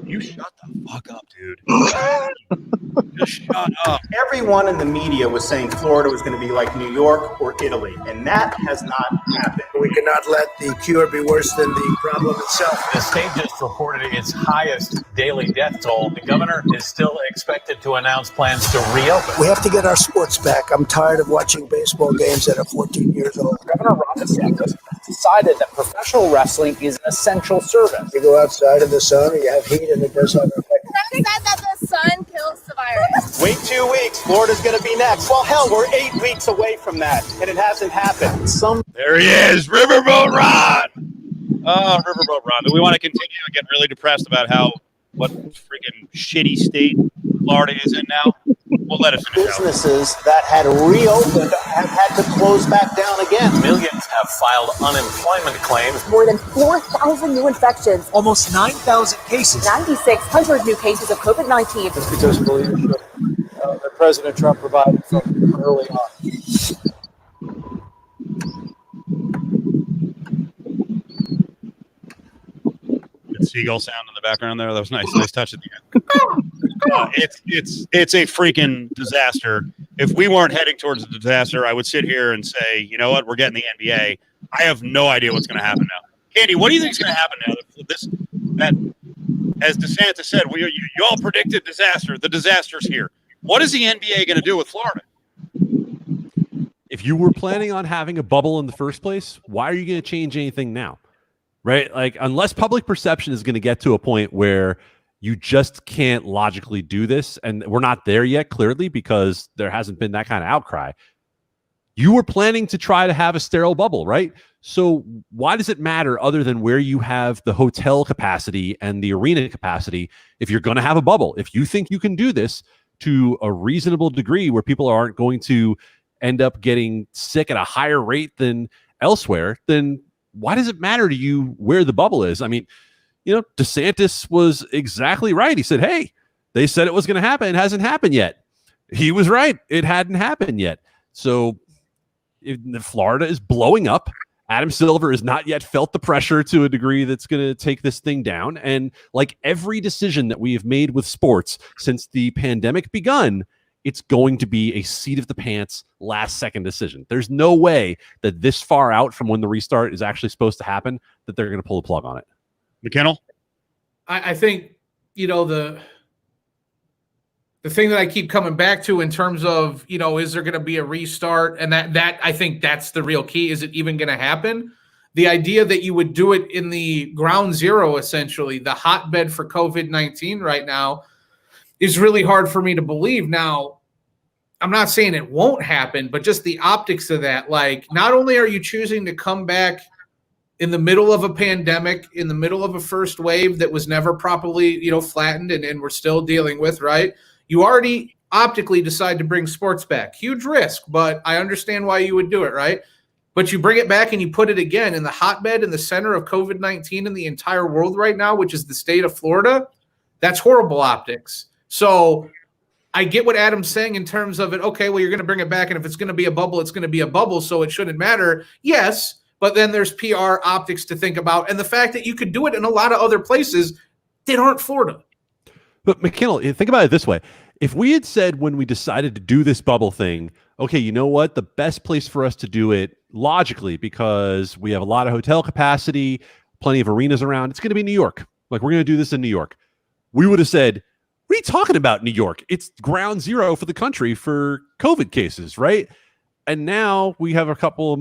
you shut the fuck up, dude. Just shut up. Everyone in the media was saying Florida was going to be like New York or Italy, and that has not happened. We cannot let the cure be worse than the problem itself. The state just reported its highest daily death toll. The governor is still expected to announce plans to reopen. We have to get our sports back. I'm tired of watching baseball games that are 14 years old. Governor Ron DeSantis decided that professional wrestling is an essential service. You go outside in the sun, you have heat, and it does have an effect. Said that the sun kills the virus. Wait 2 weeks. Florida's going to be next. Well, hell, we're 8 weeks away from that, and it hasn't happened. There he is, Riverboat Ron. Oh, Riverboat Ron. Do we want to continue and get really depressed about what freaking shitty state Florida is in now? We'll let it finish out. Businesses that had reopened have had to close back down again. Millions have filed unemployment claims. More than 4,000 new infections. Almost 9,000 cases. 9,600 new cases of COVID-19. It's because of the leadership that President Trump provided from early on. Good seagull sound in the background there. That was nice. Nice touch at the end. It's a freaking disaster. If we weren't heading towards a disaster, I would sit here and say, you know what, we're getting the NBA. I have no idea what's going to happen now. Candy, what do you think is going to happen now? That, as DeSantis said, you all predicted disaster. The disaster's here. What is the NBA going to do with Florida? If you were planning on having a bubble in the first place, why are you going to change anything now? Right? Like, unless public perception is going to get to a point where you just can't logically do this, and we're not there yet, clearly, because there hasn't been that kind of outcry. You were planning to try to have a sterile bubble, right? So why does it matter other than where you have the hotel capacity and the arena capacity if you're going to have a bubble? If you think you can do this to a reasonable degree where people aren't going to end up getting sick at a higher rate than elsewhere, then why does it matter to you where the bubble is? I mean, you know, DeSantis was exactly right. He said, hey, they said it was going to happen. It hasn't happened yet. He was right. It hadn't happened yet. So Florida is blowing up. Adam Silver has not yet felt the pressure to a degree that's going to take this thing down. And like every decision that we have made with sports since the pandemic begun, it's going to be a seat of the pants, last second decision. There's no way that this far out from when the restart is actually supposed to happen that they're going to pull the plug on it. McKinnell? I think, you know, the thing that I keep coming back to in terms of, you know, is there going to be a restart? And that I think that's the real key. Is it even going to happen? The idea that you would do it in the ground zero, essentially, the hotbed for COVID-19 right now, is really hard for me to believe. Now, I'm not saying it won't happen, but just the optics of that, like, not only are you choosing to come back in the middle of a pandemic, in the middle of a first wave that was never properly, you know, flattened and we're still dealing with, right? You already optically decide to bring sports back. Huge risk, but I understand why you would do it, right? But you bring it back and you put it again in the hotbed in the center of COVID-19 in the entire world right now, which is the state of Florida. That's horrible optics. So I get what Adam's saying in terms of it. Okay, well, you're going to bring it back, and if it's going to be a bubble, it's going to be a bubble, so it shouldn't matter. Yes, but then there's PR optics to think about, and the fact that you could do it in a lot of other places that aren't Florida. But McKinnell, think about it this way. If we had said when we decided to do this bubble thing, okay, you know what? The best place for us to do it logically, because we have a lot of hotel capacity, plenty of arenas around, it's going to be New York. Like, we're going to do this in New York. We would have said, what are you talking about, New York? It's ground zero for the country for COVID cases, right? And now we have a couple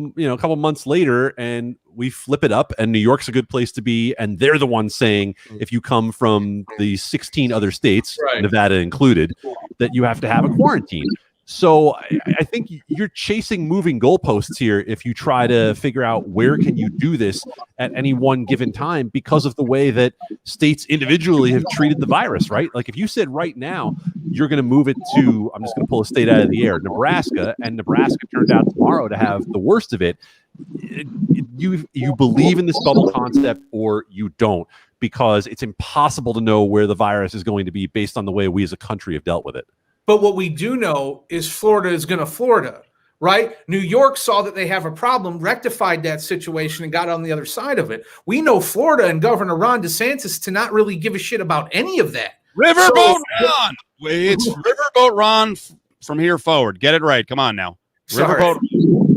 months later, and we flip it up, and New York's a good place to be. And they're the ones saying, if you come from the 16 other states, right, Nevada included, that you have to have a quarantine. So I think you're chasing moving goalposts here if you try to figure out where can you do this at any one given time because of the way that states individually have treated the virus, right? Like if you said right now you're going to move it to, I'm just going to pull a state out of the air, Nebraska, and Nebraska turned out tomorrow to have the worst of it, you believe in this bubble concept or you don't, because it's impossible to know where the virus is going to be based on the way we as a country have dealt with it. But what we do know is Florida is going to Florida, right? New York saw that they have a problem, rectified that situation, and got on the other side of it. We know Florida and Governor Ron DeSantis to not really give a shit about any of that. Riverboat Ron. It's Riverboat Ron from here forward. Get it right. Come on now. Sorry. Riverboat.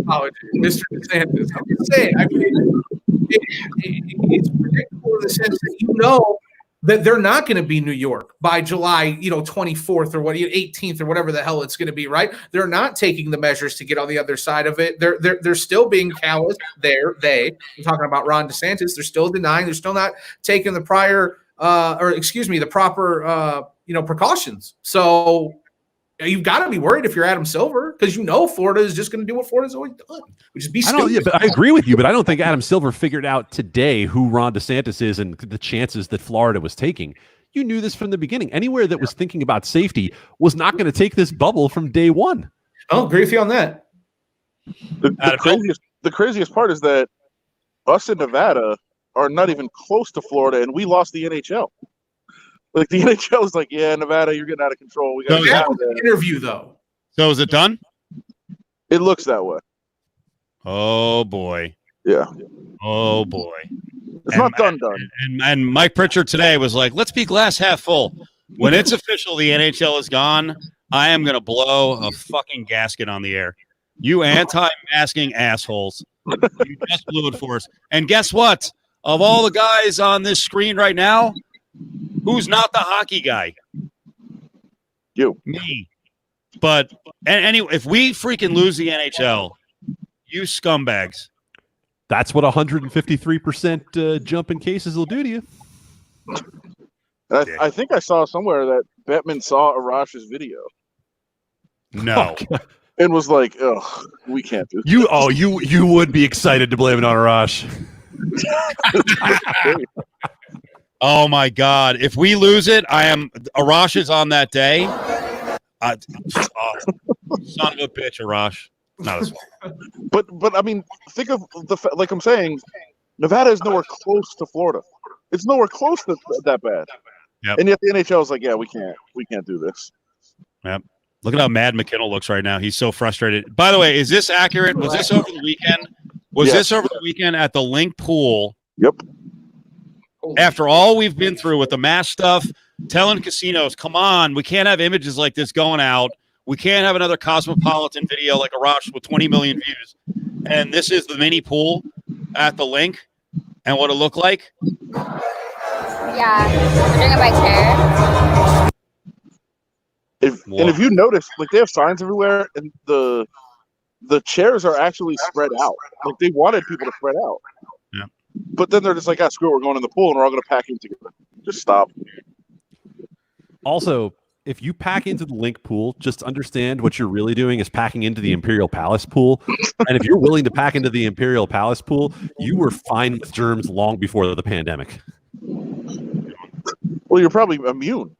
Apologies, Mr. DeSantis. I'm just saying. I mean, it's predictable in the sense that you know that they're not going to be New York by July, 24th or 18th or whatever the hell it's going to be, right? They're not taking the measures to get on the other side of it. They're still being callous. I'm talking about Ron DeSantis. They're still denying. They're still not taking the proper precautions. So you've got to be worried if you're Adam Silver, because Florida is just going to do what Florida's always done, which is be stupid. But I agree with you, but I don't think Adam Silver figured out today who Ron DeSantis is and the chances that Florida was taking. You knew this from the beginning. Anywhere that was thinking about safety was not going to take this bubble from day one. I'll agree with you on that. The craziest part is that us in Nevada are not even close to Florida, and we lost the NHL. Like the NHL is like, yeah, Nevada, you're getting out of control. We got to have an interview, though. So is it done? It looks that way. Oh boy. Yeah. Oh boy. It's not done. And Mike Pritchard today was like, let's be glass half full. When it's official, the NHL is gone. I am gonna blow a fucking gasket on the air. You anti-masking assholes. You just blew it for us. And guess what? Of all the guys on this screen right now, who's not the hockey guy? You. Me. But anyway, if we freaking lose the NHL, you scumbags. That's what 153% jump in cases will do to you. I think I saw somewhere that Bettman saw Arash's video. No. And was like, oh, we can't do this. You would be excited to blame it on Arash. Oh my God! If we lose it, Arash is on that day. Son of a bitch, Arash. Not as well. But I mean, think of like I'm saying, Nevada is nowhere close to Florida. It's nowhere close to that bad. Yep. And yet the NHL is like, yeah, we can't do this. Yep. Look at how mad McKinnell looks right now. He's so frustrated. By the way, is this accurate? Was this over the weekend? This over the weekend at the Link Pool? Yep. After all we've been through with the mask stuff, telling casinos, come on, we can't have images like this going out. We can't have another Cosmopolitan video like Arash with 20 million views. And this is the mini pool at the Link and what it looked like. Yeah, I'm doing it by chair. And if you notice, like they have signs everywhere, and the chairs are actually spread out. Like they wanted people to spread out. Yeah. But then they're just like, screw it, we're going in the pool and we're all going to pack in together. Just stop. Also, if you pack into the Link pool, just understand what you're really doing is packing into the Imperial Palace pool. And if you're willing to pack into the Imperial Palace pool, you were fine with germs long before the pandemic. Well, you're probably immune.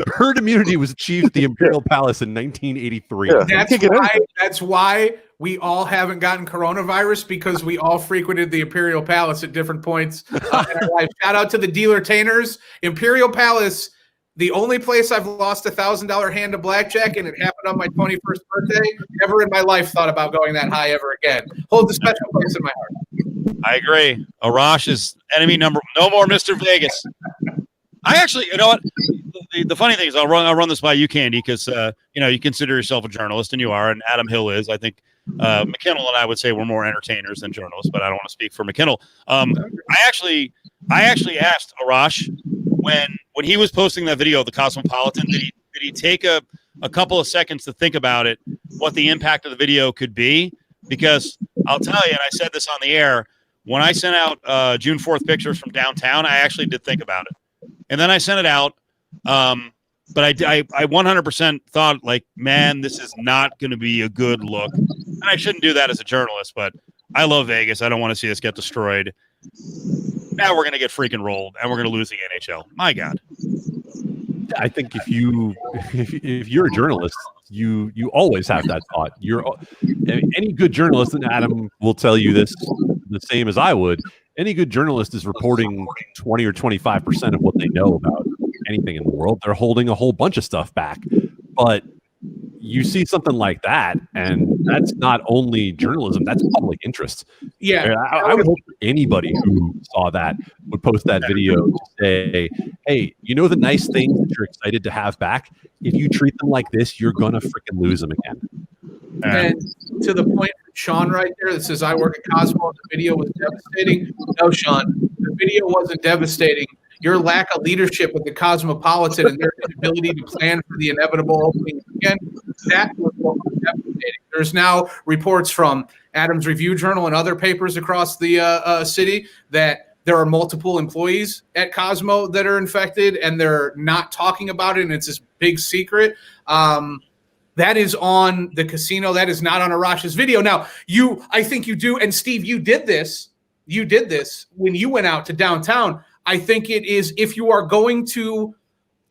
Herd immunity was achieved at the Imperial Palace in 1983. Yeah. That's why we all haven't gotten coronavirus, because we all frequented the Imperial Palace at different points in our life. Shout out to the dealer-tainers. Imperial Palace, the only place I've lost $1,000 hand of blackjack, and it happened on my 21st birthday. Never in my life thought about going that high ever again. Holds a special place in my heart. I agree. Arash is enemy number. No more Mr. Vegas. I actually, you know what? The funny thing is, I'll run this by you, Candy, because you consider yourself a journalist, and you are, and Adam Hill is. I think McKinnell and I would say we're more entertainers than journalists, but I don't want to speak for McKinnell. I actually asked Arash when he was posting that video of the Cosmopolitan, did he take a couple of seconds to think about it, what the impact of the video could be? Because I'll tell you, and I said this on the air, when I sent out June 4th pictures from downtown, I actually did think about it. And then I sent it out, But I 100% thought, like, man, this is not going to be a good look. And I shouldn't do that as a journalist, but I love Vegas. I don't want to see this get destroyed. Now we're going to get freaking rolled, and we're going to lose the NHL. My God. I think if you're a journalist, you always have that thought. Any good journalist, and Adam will tell you this the same as I would. Any good journalist is reporting 20 or 25% of what they know about anything in the world. They're holding a whole bunch of stuff back. But you see something like that, and that's not only journalism, that's public interest. Yeah. I would hope anybody who saw that would post that video to say, hey, you know the nice things that you're excited to have back? If you treat them like this, you're going to freaking lose them again. And to the point, Sean right there that says, I work at Cosmo, the video was devastating. No, Sean, the video wasn't devastating. Your lack of leadership with the Cosmopolitan and their inability to plan for the inevitable opening again, that was what was devastating. There's now reports from Adams Review Journal and other papers across the city that there are multiple employees at Cosmo that are infected, and they're not talking about it, and it's this big secret. That is on the casino. That is not on Arash's video. Now, I think you do, and Steve, you did this when you went out to downtown. I think it is, if you are going to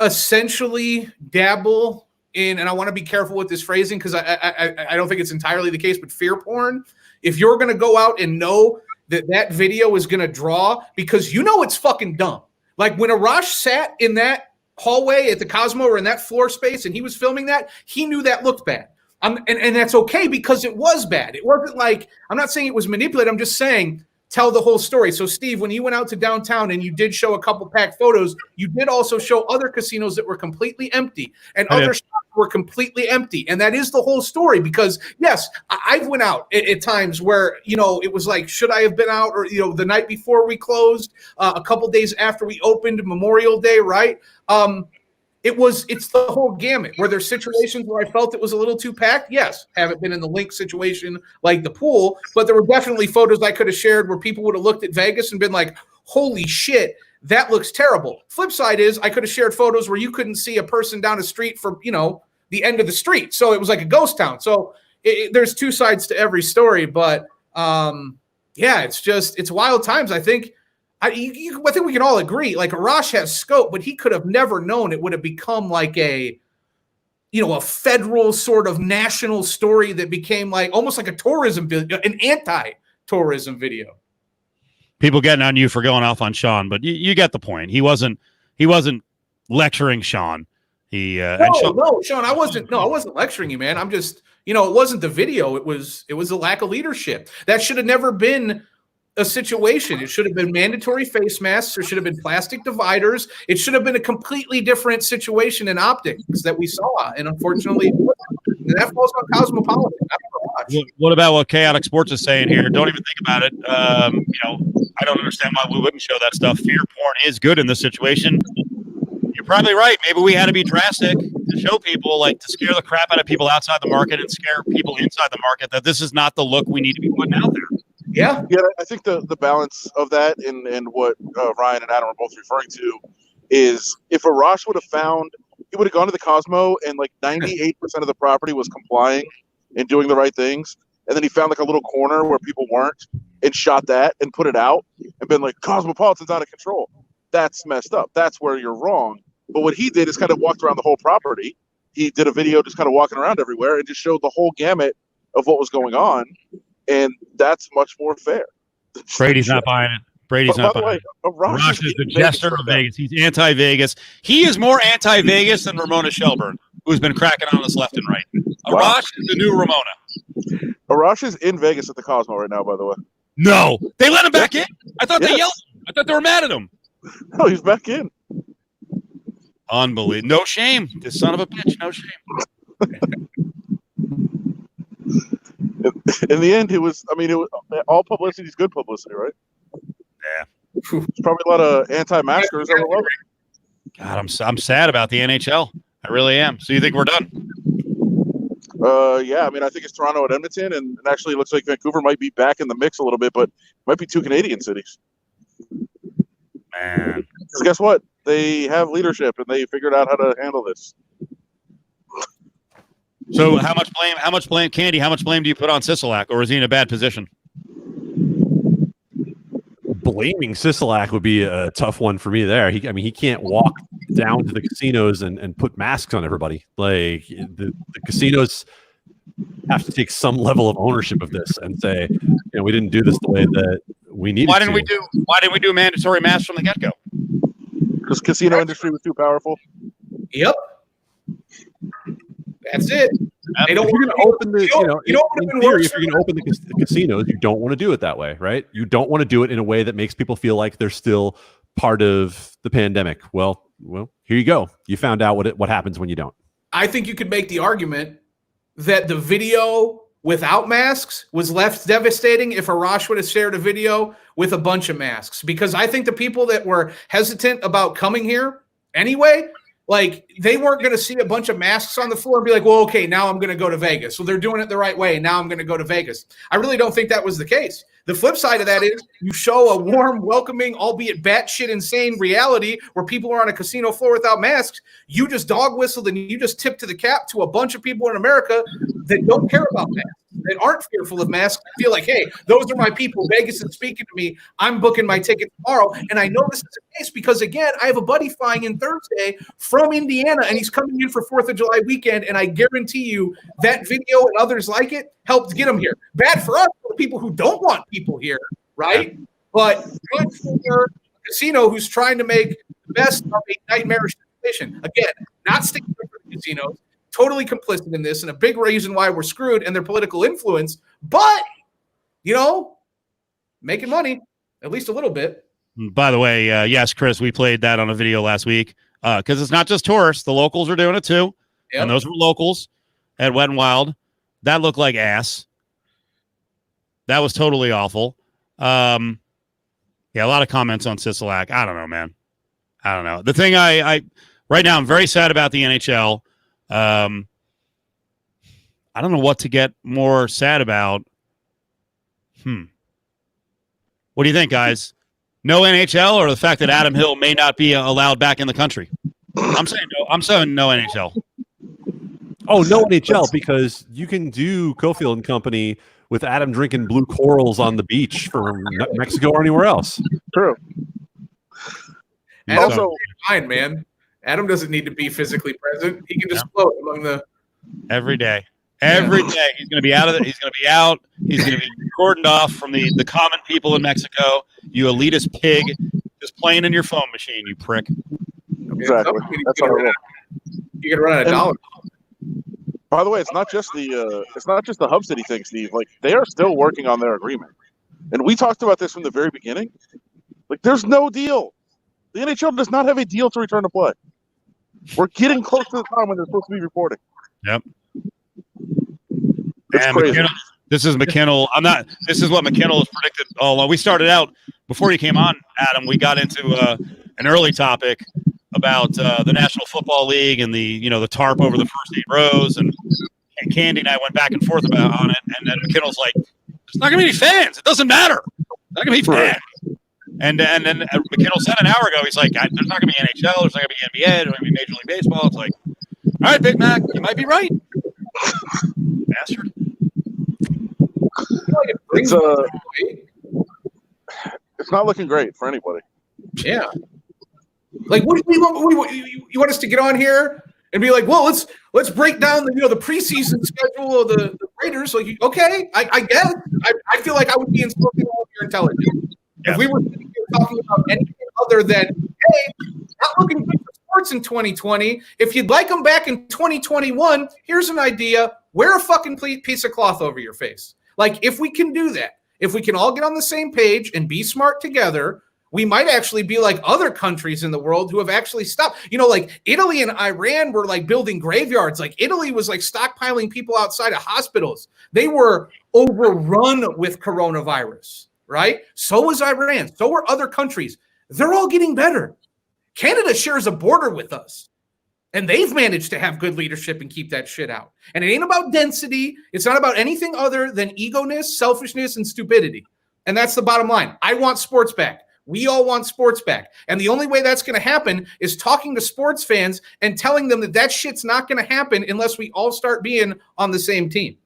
essentially dabble in, and I want to be careful with this phrasing because I don't think it's entirely the case, but fear porn, if you're going to go out and know that video is going to draw, because you know it's fucking dumb. Like when Arash sat in that hallway at the Cosmo or in that floor space and he was filming that, he knew that looked bad. And that's okay because it was bad. It wasn't like, I'm not saying it was manipulated. I'm just saying tell the whole story. So, Steve, when you went out to downtown and you did show a couple packed photos, you did also show other casinos that were completely empty and other shops were completely empty. And that is the whole story because, yes, I've went out at times where, it was like, should I have been out? Or, the night before we closed, a couple days after we opened, Memorial Day, right? It's the whole gamut. Were there situations where I felt it was a little too packed? Yes. Haven't been in the link situation like the pool, but there were definitely photos I could have shared where people would have looked at Vegas and been like, holy shit, that looks terrible. Flip side is I could have shared photos where you couldn't see a person down the street from, the end of the street. So it was like a ghost town. So there's two sides to every story, but it's wild times. I think we can all agree, like Arash has scope, but he could have never known it would have become like a federal sort of national story that became like almost like a tourism video, an anti-tourism video. People getting on you for going off on Sean, but you get the point. He wasn't lecturing Sean. Sean, I wasn't lecturing you, man. I'm just, it wasn't the video. It was a lack of leadership. That should have never been a situation. It should have been mandatory face masks. There should have been plastic dividers. It should have been a completely different situation in optics that we saw. And unfortunately, that falls on Cosmopolitan. What about what Chaotic Sports is saying here? Don't even think about it. I don't understand why we wouldn't show that stuff. Fear porn is good in this situation. You're probably right. Maybe we had to be drastic to show people, like to scare the crap out of people outside the market and scare people inside the market that this is not the look we need to be putting out there. Yeah, I think the balance of that and what Ryan and Adam are both referring to is if Arash would have he would have gone to the Cosmo and like 98% of the property was complying and doing the right things, and then he found like a little corner where people weren't and shot that and put it out and been like, Cosmopolitan's out of control. That's messed up. That's where you're wrong. But what he did is kind of walked around the whole property. He did a video just kind of walking around everywhere and just showed the whole gamut of what was going on. And that's much more fair. Brady's not buying it. Brady's not buying it. Arash is the jester of Vegas. He's anti-Vegas. He is more anti-Vegas than Ramona Shelburne, who's been cracking on us left and right. Arash is the new Ramona. Arash is in Vegas at the Cosmo right now, by the way. No. They let him back in? I thought they yelled. I thought they were mad at him. No, he's back in. Unbelievable. No shame. This son of a bitch. No shame. In the end, it was all publicity is good publicity, right? Yeah. There's probably a lot of anti-maskers that love it. God, I'm sad about the NHL. I really am. So you think we're done? Yeah. I think it's Toronto at Edmonton, and actually it looks like Vancouver might be back in the mix a little bit, but might be two Canadian cities. Man. So guess what? They have leadership, and they figured out how to handle this. So how much blame, Candy, how much blame do you put on Sisolak, or is he in a bad position? Blaming Sisolak would be a tough one for me there. He can't walk down to the casinos and put masks on everybody. Like the casinos have to take some level of ownership of this and say, we didn't do this the way that we needed to. Why didn't we do mandatory masks from the get-go? Because casino industry was too powerful. Yep. That's it. They don't if you're going to open the, in theory, if you're going to open the casinos, you don't want to do it that way, right? You don't want to do it in a way that makes people feel like they're still part of the pandemic. Well, here you go. You found out what happens when you don't. I think you could make the argument that the video without masks was less devastating if Arash would have shared a video with a bunch of masks, because I think the people that were hesitant about coming here anyway, like, they weren't going to see a bunch of masks on the floor and be like, well, okay, now I'm going to go to Vegas. So they're doing it the right way. Now I'm going to go to Vegas. I really don't think that was the case. The flip side of that is you show a warm, welcoming, albeit batshit insane reality where people are on a casino floor without masks. You just dog whistled and you just tipped to the cap to a bunch of people in America that don't care about masks, that aren't fearful of masks. I feel like, hey, those are my people. Vegas is speaking to me. I'm booking my ticket tomorrow. And I know this is the case because, again, I have a buddy flying in Thursday from Indiana, and he's coming in for 4th of July weekend. And I guarantee you that video and others like it helped get him here. Bad for us, for the people who don't want people here, right? But good for a casino who's trying to make the best of a nightmarish situation. Again, not sticking up for the casinos, totally complicit in this, and a big reason why we're screwed and their political influence. But, making money, at least a little bit. By the way, yes, Chris, we played that on a video last week because it's not just tourists. The locals are doing it too. Yep. And those were locals at Wet n Wild. That looked like ass. That was totally awful. A lot of comments on Sisolak. I don't know, man. I don't know. The thing I right now, I'm very sad about the NHL. I don't know what to get more sad about. What do you think, guys? No NHL, or the fact that Adam Hill may not be allowed back in the country? I'm saying no. I'm saying no NHL. Oh, no NHL, because you can do Cofield and Company with Adam drinking blue corals on the beach from Mexico or anywhere else. True. And also, fine, man. Adam doesn't need to be physically present. He can just float among the every day. Every day he's going to be out of it. He's going to be out. He's going to be cordoned off from the common people in Mexico. You elitist pig, just playing in your phone machine, you prick. Exactly. That's how you can run out of dollars. By the way, it's not just the Hub City thing, Steve. Like, they are still working on their agreement, and we talked about this from the very beginning. Like, there's no deal. The NHL does not have a deal to return to play. We're getting close to the time when they're supposed to be reporting. Yep. It's crazy. This is McKinnell. This is what McKinnell has predicted all along. We started out before you came on, Adam. We got into an early topic about the National Football League and the tarp over the first 8 rows, and Candy and I went back and forth on it. And then McKinnell's like, "There's not going to be any fans. It doesn't matter. There's not going to be fans." And then McKinnell said an hour ago, he's like, "There's not going to be NHL. There's not going to be NBA. There's not going to be Major League Baseball." It's like, all right, Big Mac, you might be right, bastard. It's not looking great for anybody. Yeah. Like, what do we want? You want us to get on here and be like, well, let's break down the preseason schedule of the Raiders? Like, okay, I guess. I feel like I would be insulting all of your intelligence if we were sitting here talking about anything other than, hey, not looking good for sports in 2020. If you'd like them back in 2021, here's an idea: wear a fucking piece of cloth over your face. Like, if we can do that, if we can all get on the same page and be smart together, we might actually be like other countries in the world who have actually stopped. Like Italy and Iran were like building graveyards. Like Italy was like stockpiling people outside of hospitals. They were overrun with coronavirus, right? So was Iran. So were other countries. They're all getting better. Canada shares a border with us, and they've managed to have good leadership and keep that shit out. And it ain't about density. It's not about anything other than ego-ness, selfishness, and stupidity. And that's the bottom line. I want sports back. We all want sports back. And the only way that's going to happen is talking to sports fans and telling them that shit's not going to happen unless we all start being on the same team.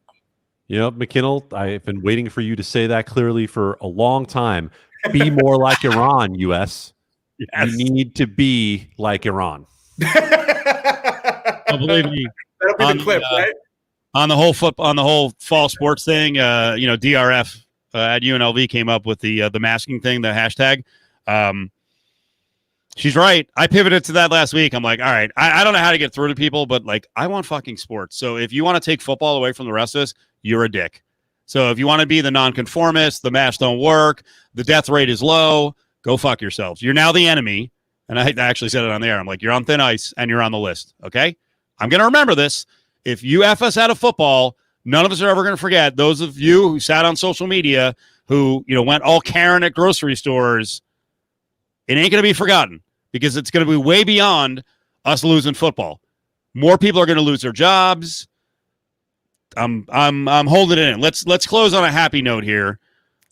McKinnell, I've been waiting for you to say that clearly for a long time. Be more like Iran, U.S. Yes. You need to be like Iran. Believe me. That'll be the clip, right? On the whole fall sports thing, DRF at UNLV came up with the masking thing, the hashtag. She's right. I pivoted to that last week. I'm like, all right, I don't know how to get through to people, but like, I want fucking sports. So if you want to take football away from the rest of us, you're a dick. So if you want to be the nonconformist, the masks don't work, the death rate is low, go fuck yourselves. You're now the enemy. And I actually said it on the air. I'm like, you're on thin ice and you're on the list. Okay. I'm going to remember this. If you F us out of football, none of us are ever going to forget those of you who sat on social media who, went all Karen at grocery stores. It ain't going to be forgotten because it's going to be way beyond us losing football. More people are going to lose their jobs. I'm holding it in. Let's close on a happy note here.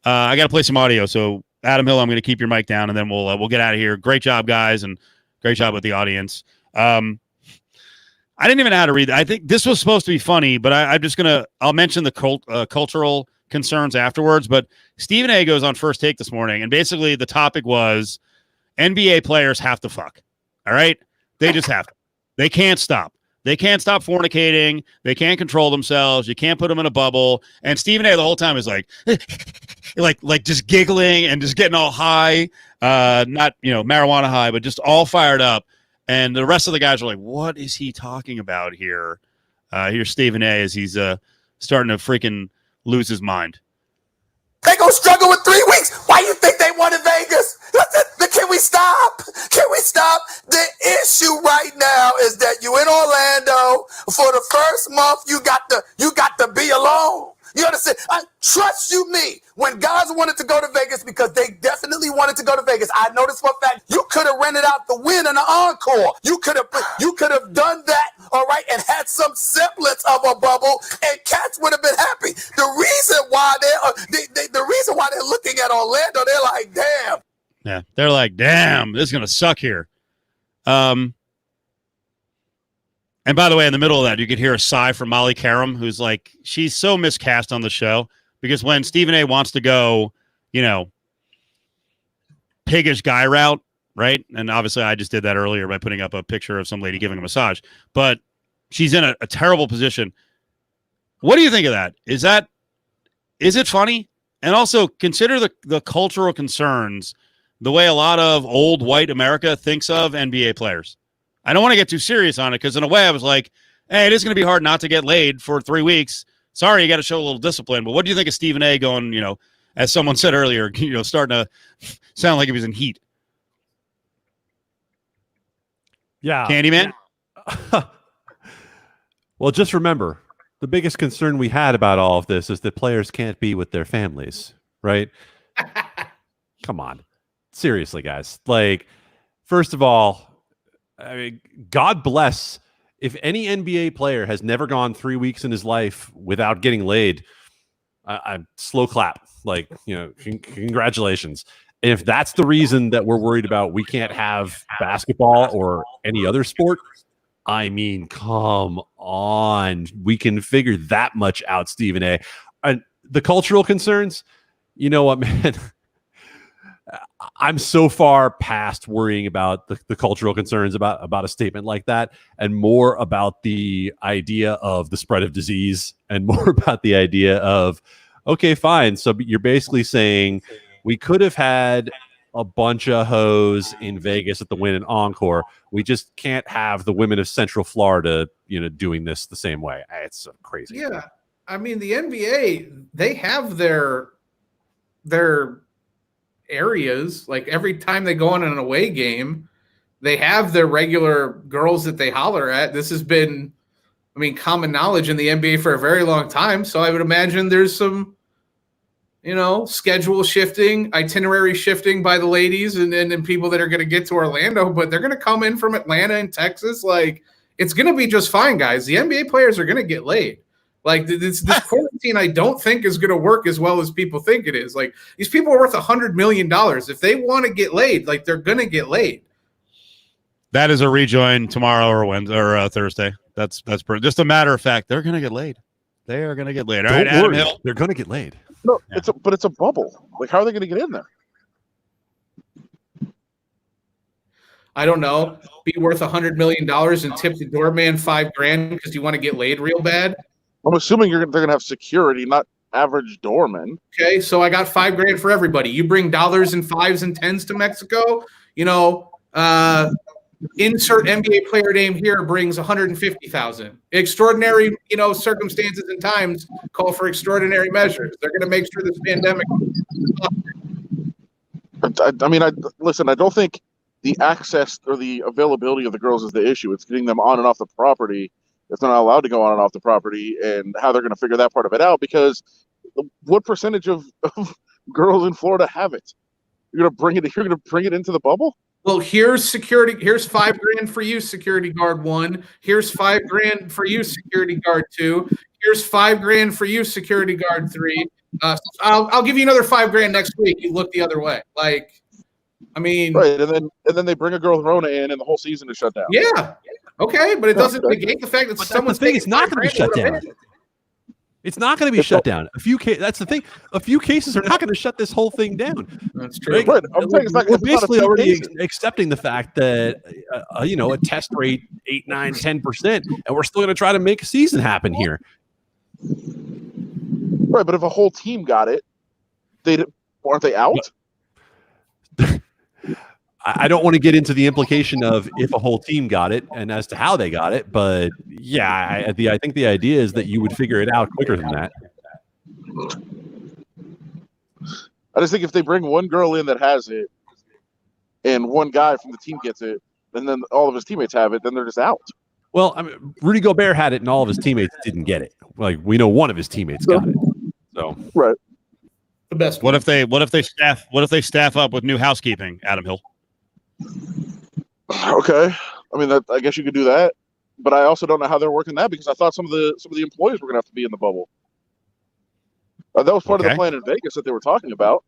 I got to play some audio. So Adam Hill, I'm going to keep your mic down and then we'll get out of here. Great job, guys. And great job with the audience. I didn't even know how to read that. I think this was supposed to be funny, but I'm just I'll mention the cultural concerns afterwards. But Stephen A goes on First Take this morning. And basically the topic was NBA players have to fuck. All right. They just have to. They can't stop. They can't stop fornicating. They can't control themselves. You can't put them in a bubble. And Stephen A the whole time is like just giggling and just getting all high, not, marijuana high, but just all fired up. And the rest of the guys are like, what is he talking about here? Here's Stephen A as he's starting to freaking lose his mind. They gonna struggle with 3 weeks. Why you think they won in Vegas? Can we stop? Can we stop? The issue right now is that you in Orlando for the first month. You got to be alone. You understand? Trust you me. When guys wanted to go to Vegas, because they definitely wanted to go to Vegas, I noticed for a fact you could have rented out the Wynn and the Encore. You could have done that, all right, and had some semblance of a bubble, and cats would have been happy. The reason why they're looking at Orlando, they're like, damn. Yeah, they're like, damn, this is gonna suck here. And by the way, in the middle of that, you could hear a sigh from Molly Karam, who's like, she's so miscast on the show because when Stephen A wants to go, piggish guy route, right? And obviously I just did that earlier by putting up a picture of some lady giving a massage, but she's in a terrible position. What do you think of that? Is it funny? And also consider the cultural concerns, the way a lot of old white America thinks of NBA players. I don't want to get too serious on it because in a way I was like, hey, it is going to be hard not to get laid for 3 weeks. Sorry, you got to show a little discipline. But what do you think of Stephen A going, as someone said earlier, starting to sound like he was in heat? Yeah. Candyman? Well, just remember, the biggest concern we had about all of this is that players can't be with their families, right? Come on. Seriously, guys. Like, first of all, I mean, God bless if any NBA player has never gone 3 weeks in his life without getting laid. I slow clap, like, congratulations. And if that's the reason that we're worried about we can't have basketball or any other sport, I mean, come on. We can figure that much out, Stephen A. And the cultural concerns, you know what, man? I'm so far past worrying about the cultural concerns about a statement like that, and more about the idea of the spread of disease and more about the idea of, okay, fine. So you're basically saying we could have had a bunch of hoes in Vegas at the Wynn and Encore. We just can't have the women of Central Florida, doing this the same way. It's so crazy. Yeah. I mean, the NBA, they have their areas. Like every time they go on an away game, they have their regular girls that they holler at. This has been, common knowledge in the NBA for a very long time. So I would imagine there's some, schedule shifting, itinerary shifting by the ladies and people that are going to get to Orlando, but they're going to come in from Atlanta and Texas. Like, it's going to be just fine, guys. The NBA players are going to get laid. Like this quarantine, I don't think is going to work as well as people think it is. Like these people are worth $100 million. If they want to get laid, like they're going to get laid. That is a rejoin tomorrow or Wednesday or Thursday. That's just a matter of fact. They're going to get laid. They are going to get laid. All right, Adam Hill. They're going to get laid. No, it's a bubble. Like, how are they going to get in there? I don't know. Be worth $100 million and tip the doorman $5,000 because you want to get laid real bad. I'm assuming they're going to have security, not average doormen. Okay, so I got $5,000 for everybody. You bring dollars and fives and tens to Mexico. Insert NBA player name here brings 150,000. Extraordinary, circumstances and times call for extraordinary measures. They're going to make sure this pandemic. Listen. I don't think the access or the availability of the girls is the issue. It's getting them on and off the property if they're not allowed to go on and off the property, and how they're going to figure that part of it out. Because what percentage of girls in Florida have it? You're going to bring it into the bubble? Well, here's security. Here's $5,000 for you, security guard 1. Here's $5,000 for you, security guard 2. Here's $5,000 for you, security guard 3. I'll give you another $5,000 next week. You look the other way. Right, and then they bring a girl with Rona in, and the whole season is shut down. Yeah, okay, but it doesn't negate the fact that someone's thing. It's not going to be shut down. It's not going to be shut down. That's the thing. A few cases are not going to shut this whole thing down. That's true. Right. I'm saying we're basically already accepting the fact that a test rate 8, 9, 10%, and we're still going to try to make a season happen here. Right, but if a whole team got it, aren't they out? I don't want to get into the implication of if a whole team got it and as to how they got it, but yeah, I think the idea is that you would figure it out quicker than that. I just think if they bring one girl in that has it and one guy from the team gets it, and then all of his teammates have it, then they're just out. Well, Rudy Gobert had it and all of his teammates didn't get it. Like, we know one of his teammates got it. So right. The best. What if they staff up with new housekeeping, Adam Hill? Okay, I guess you could do that, but I also don't know how they're working that, because I thought some of the employees were going to have to be in the bubble. That was part of the plan in Vegas that they were talking about,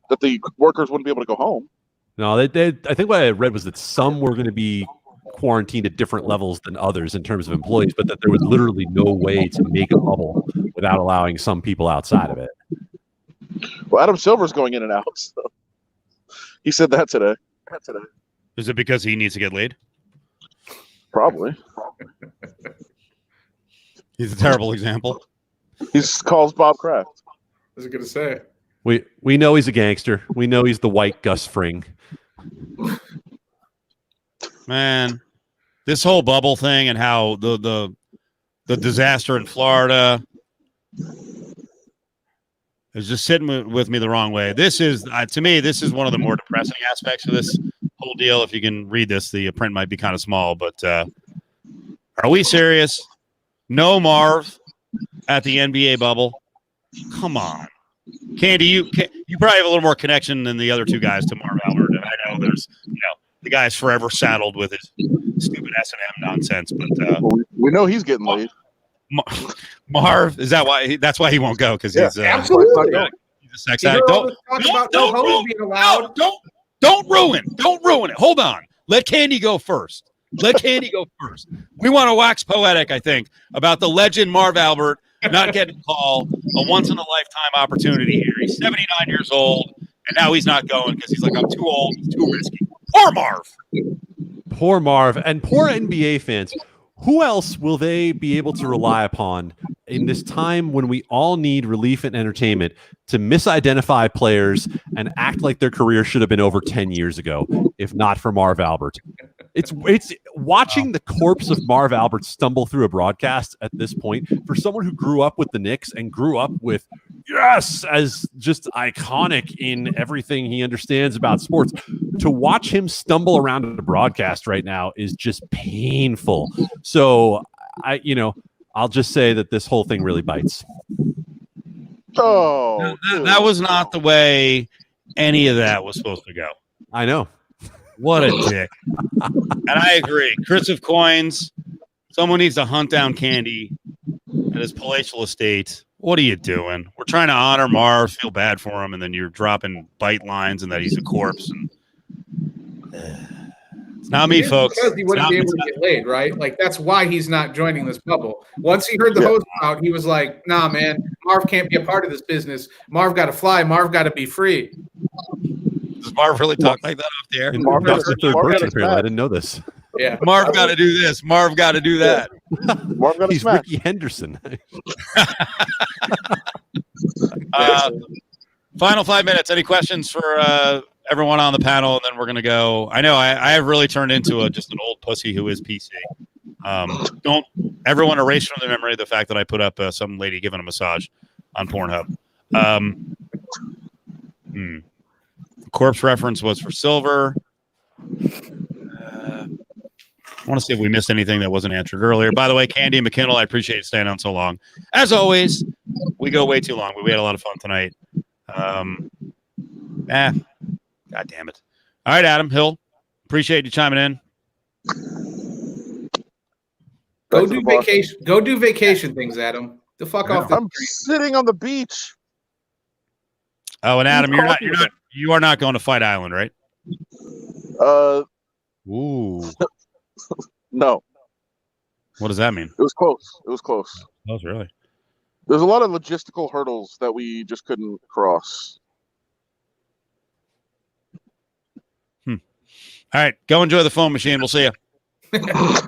that the workers wouldn't be able to go home. No, I think what I read was that some were going to be quarantined at different levels than others in terms of employees, but that there was literally no way to make a bubble without allowing some people outside of it. Well, Adam Silver's going in and out, so he said that today. Is it because he needs to get laid? Probably. He's a terrible example. He calls Bob Kraft. What was I going to say? We know he's a gangster. We know he's the white Gus Fring. Man, this whole bubble thing and how the disaster in Florida is just sitting with me the wrong way. This is, to me, this is one of the more depressing aspects of this whole deal. If you can read this, the print might be kind of small, but are we serious? No Marv at the NBA bubble? Come on. Candy, you probably have a little more connection than the other two guys to Marv Albert, and I know there's, the guy's forever saddled with his stupid S&M nonsense, but we know he's getting laid. Marv, is that why? That's why he won't go, because he's absolutely he's a sex addict. Don't ruin it. Hold on. Let Candy go first. We want to wax poetic, I think, about the legend Marv Albert not getting called, a once in a lifetime opportunity here. He's 79 years old, and now he's not going because he's like, I'm too old, it's too risky. Poor Marv, and poor NBA fans. Who else will they be able to rely upon in this time when we all need relief and entertainment to misidentify players and act like their career should have been over 10 years ago, if not for Marv Albert? It's watching the corpse of Marv Albert stumble through a broadcast at this point for someone who grew up with the Knicks and grew up with as just iconic in everything he understands about sports. To watch him stumble around at a broadcast right now is just painful. So I'll just say that this whole thing really bites. Oh, that was not the way any of that was supposed to go. I know. What a dick. And I agree. Chris of Coins, someone needs to hunt down Candy at his palatial estate. What are you doing? We're trying to honor Marv, feel bad for him, and then you're dropping bite lines and that he's a corpse. And it's not me, folks. Because he wouldn't be able to get laid, right? Like that's why he's not joining this bubble. Once he heard the host out, he was like, "Nah, man, Marv can't be a part of this business. Marv got to fly. Marv got to be free." Does Marv really talk like that off the air? Marv got the third person, apparently. I didn't know this. Yeah, Marv got to do this. Marv got to do that. Marv got He's Ricky Henderson. Final 5 minutes. Any questions for everyone on the panel? And then we're going to go. I know I have really turned into just an old pussy who is PC. Don't everyone erase from their memory the fact that I put up some lady giving a massage on Pornhub. Corpse reference was for Silver. I want to see if we missed anything that wasn't answered earlier. By the way, Candy and McKinnell, I appreciate you staying on so long. As always, we go way too long, but we had a lot of fun tonight. God damn it. All right, Adam Hill, appreciate you chiming in. Go do vacation. Go do vacation things, Adam. The fuck off. I'm sitting on the beach. Oh, and Adam, you are not going to Fight Island, right? Ooh. No. What does that mean? It was close. It was close. Oh, really? There's a lot of logistical hurdles that we just couldn't cross. All right, go enjoy the phone machine. We'll see you. All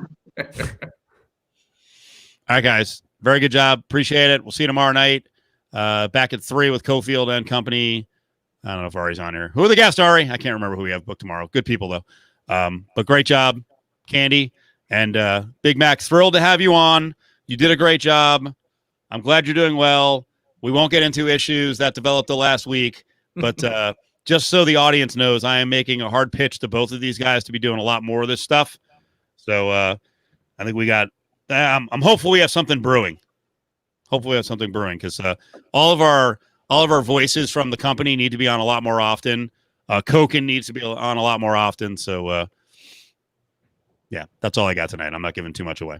right, guys. Very good job. Appreciate it. We'll see you tomorrow night. Back at 3 with Cofield and company. I don't know if Ari's on here. Who are the guests, Ari? I can't remember who we have booked tomorrow. Good people, though. But great job, Candy. And Big Mac, thrilled to have you on. You did a great job. I'm glad you're doing well. We won't get into issues that developed the last week. But just so the audience knows, I am making a hard pitch to both of these guys to be doing a lot more of this stuff. So I think we got I'm hopeful we have something brewing. Hopefully we have something brewing because all of our voices from the company need to be on a lot more often. Koken needs to be on a lot more often. So, yeah, that's all I got tonight. I'm not giving too much away.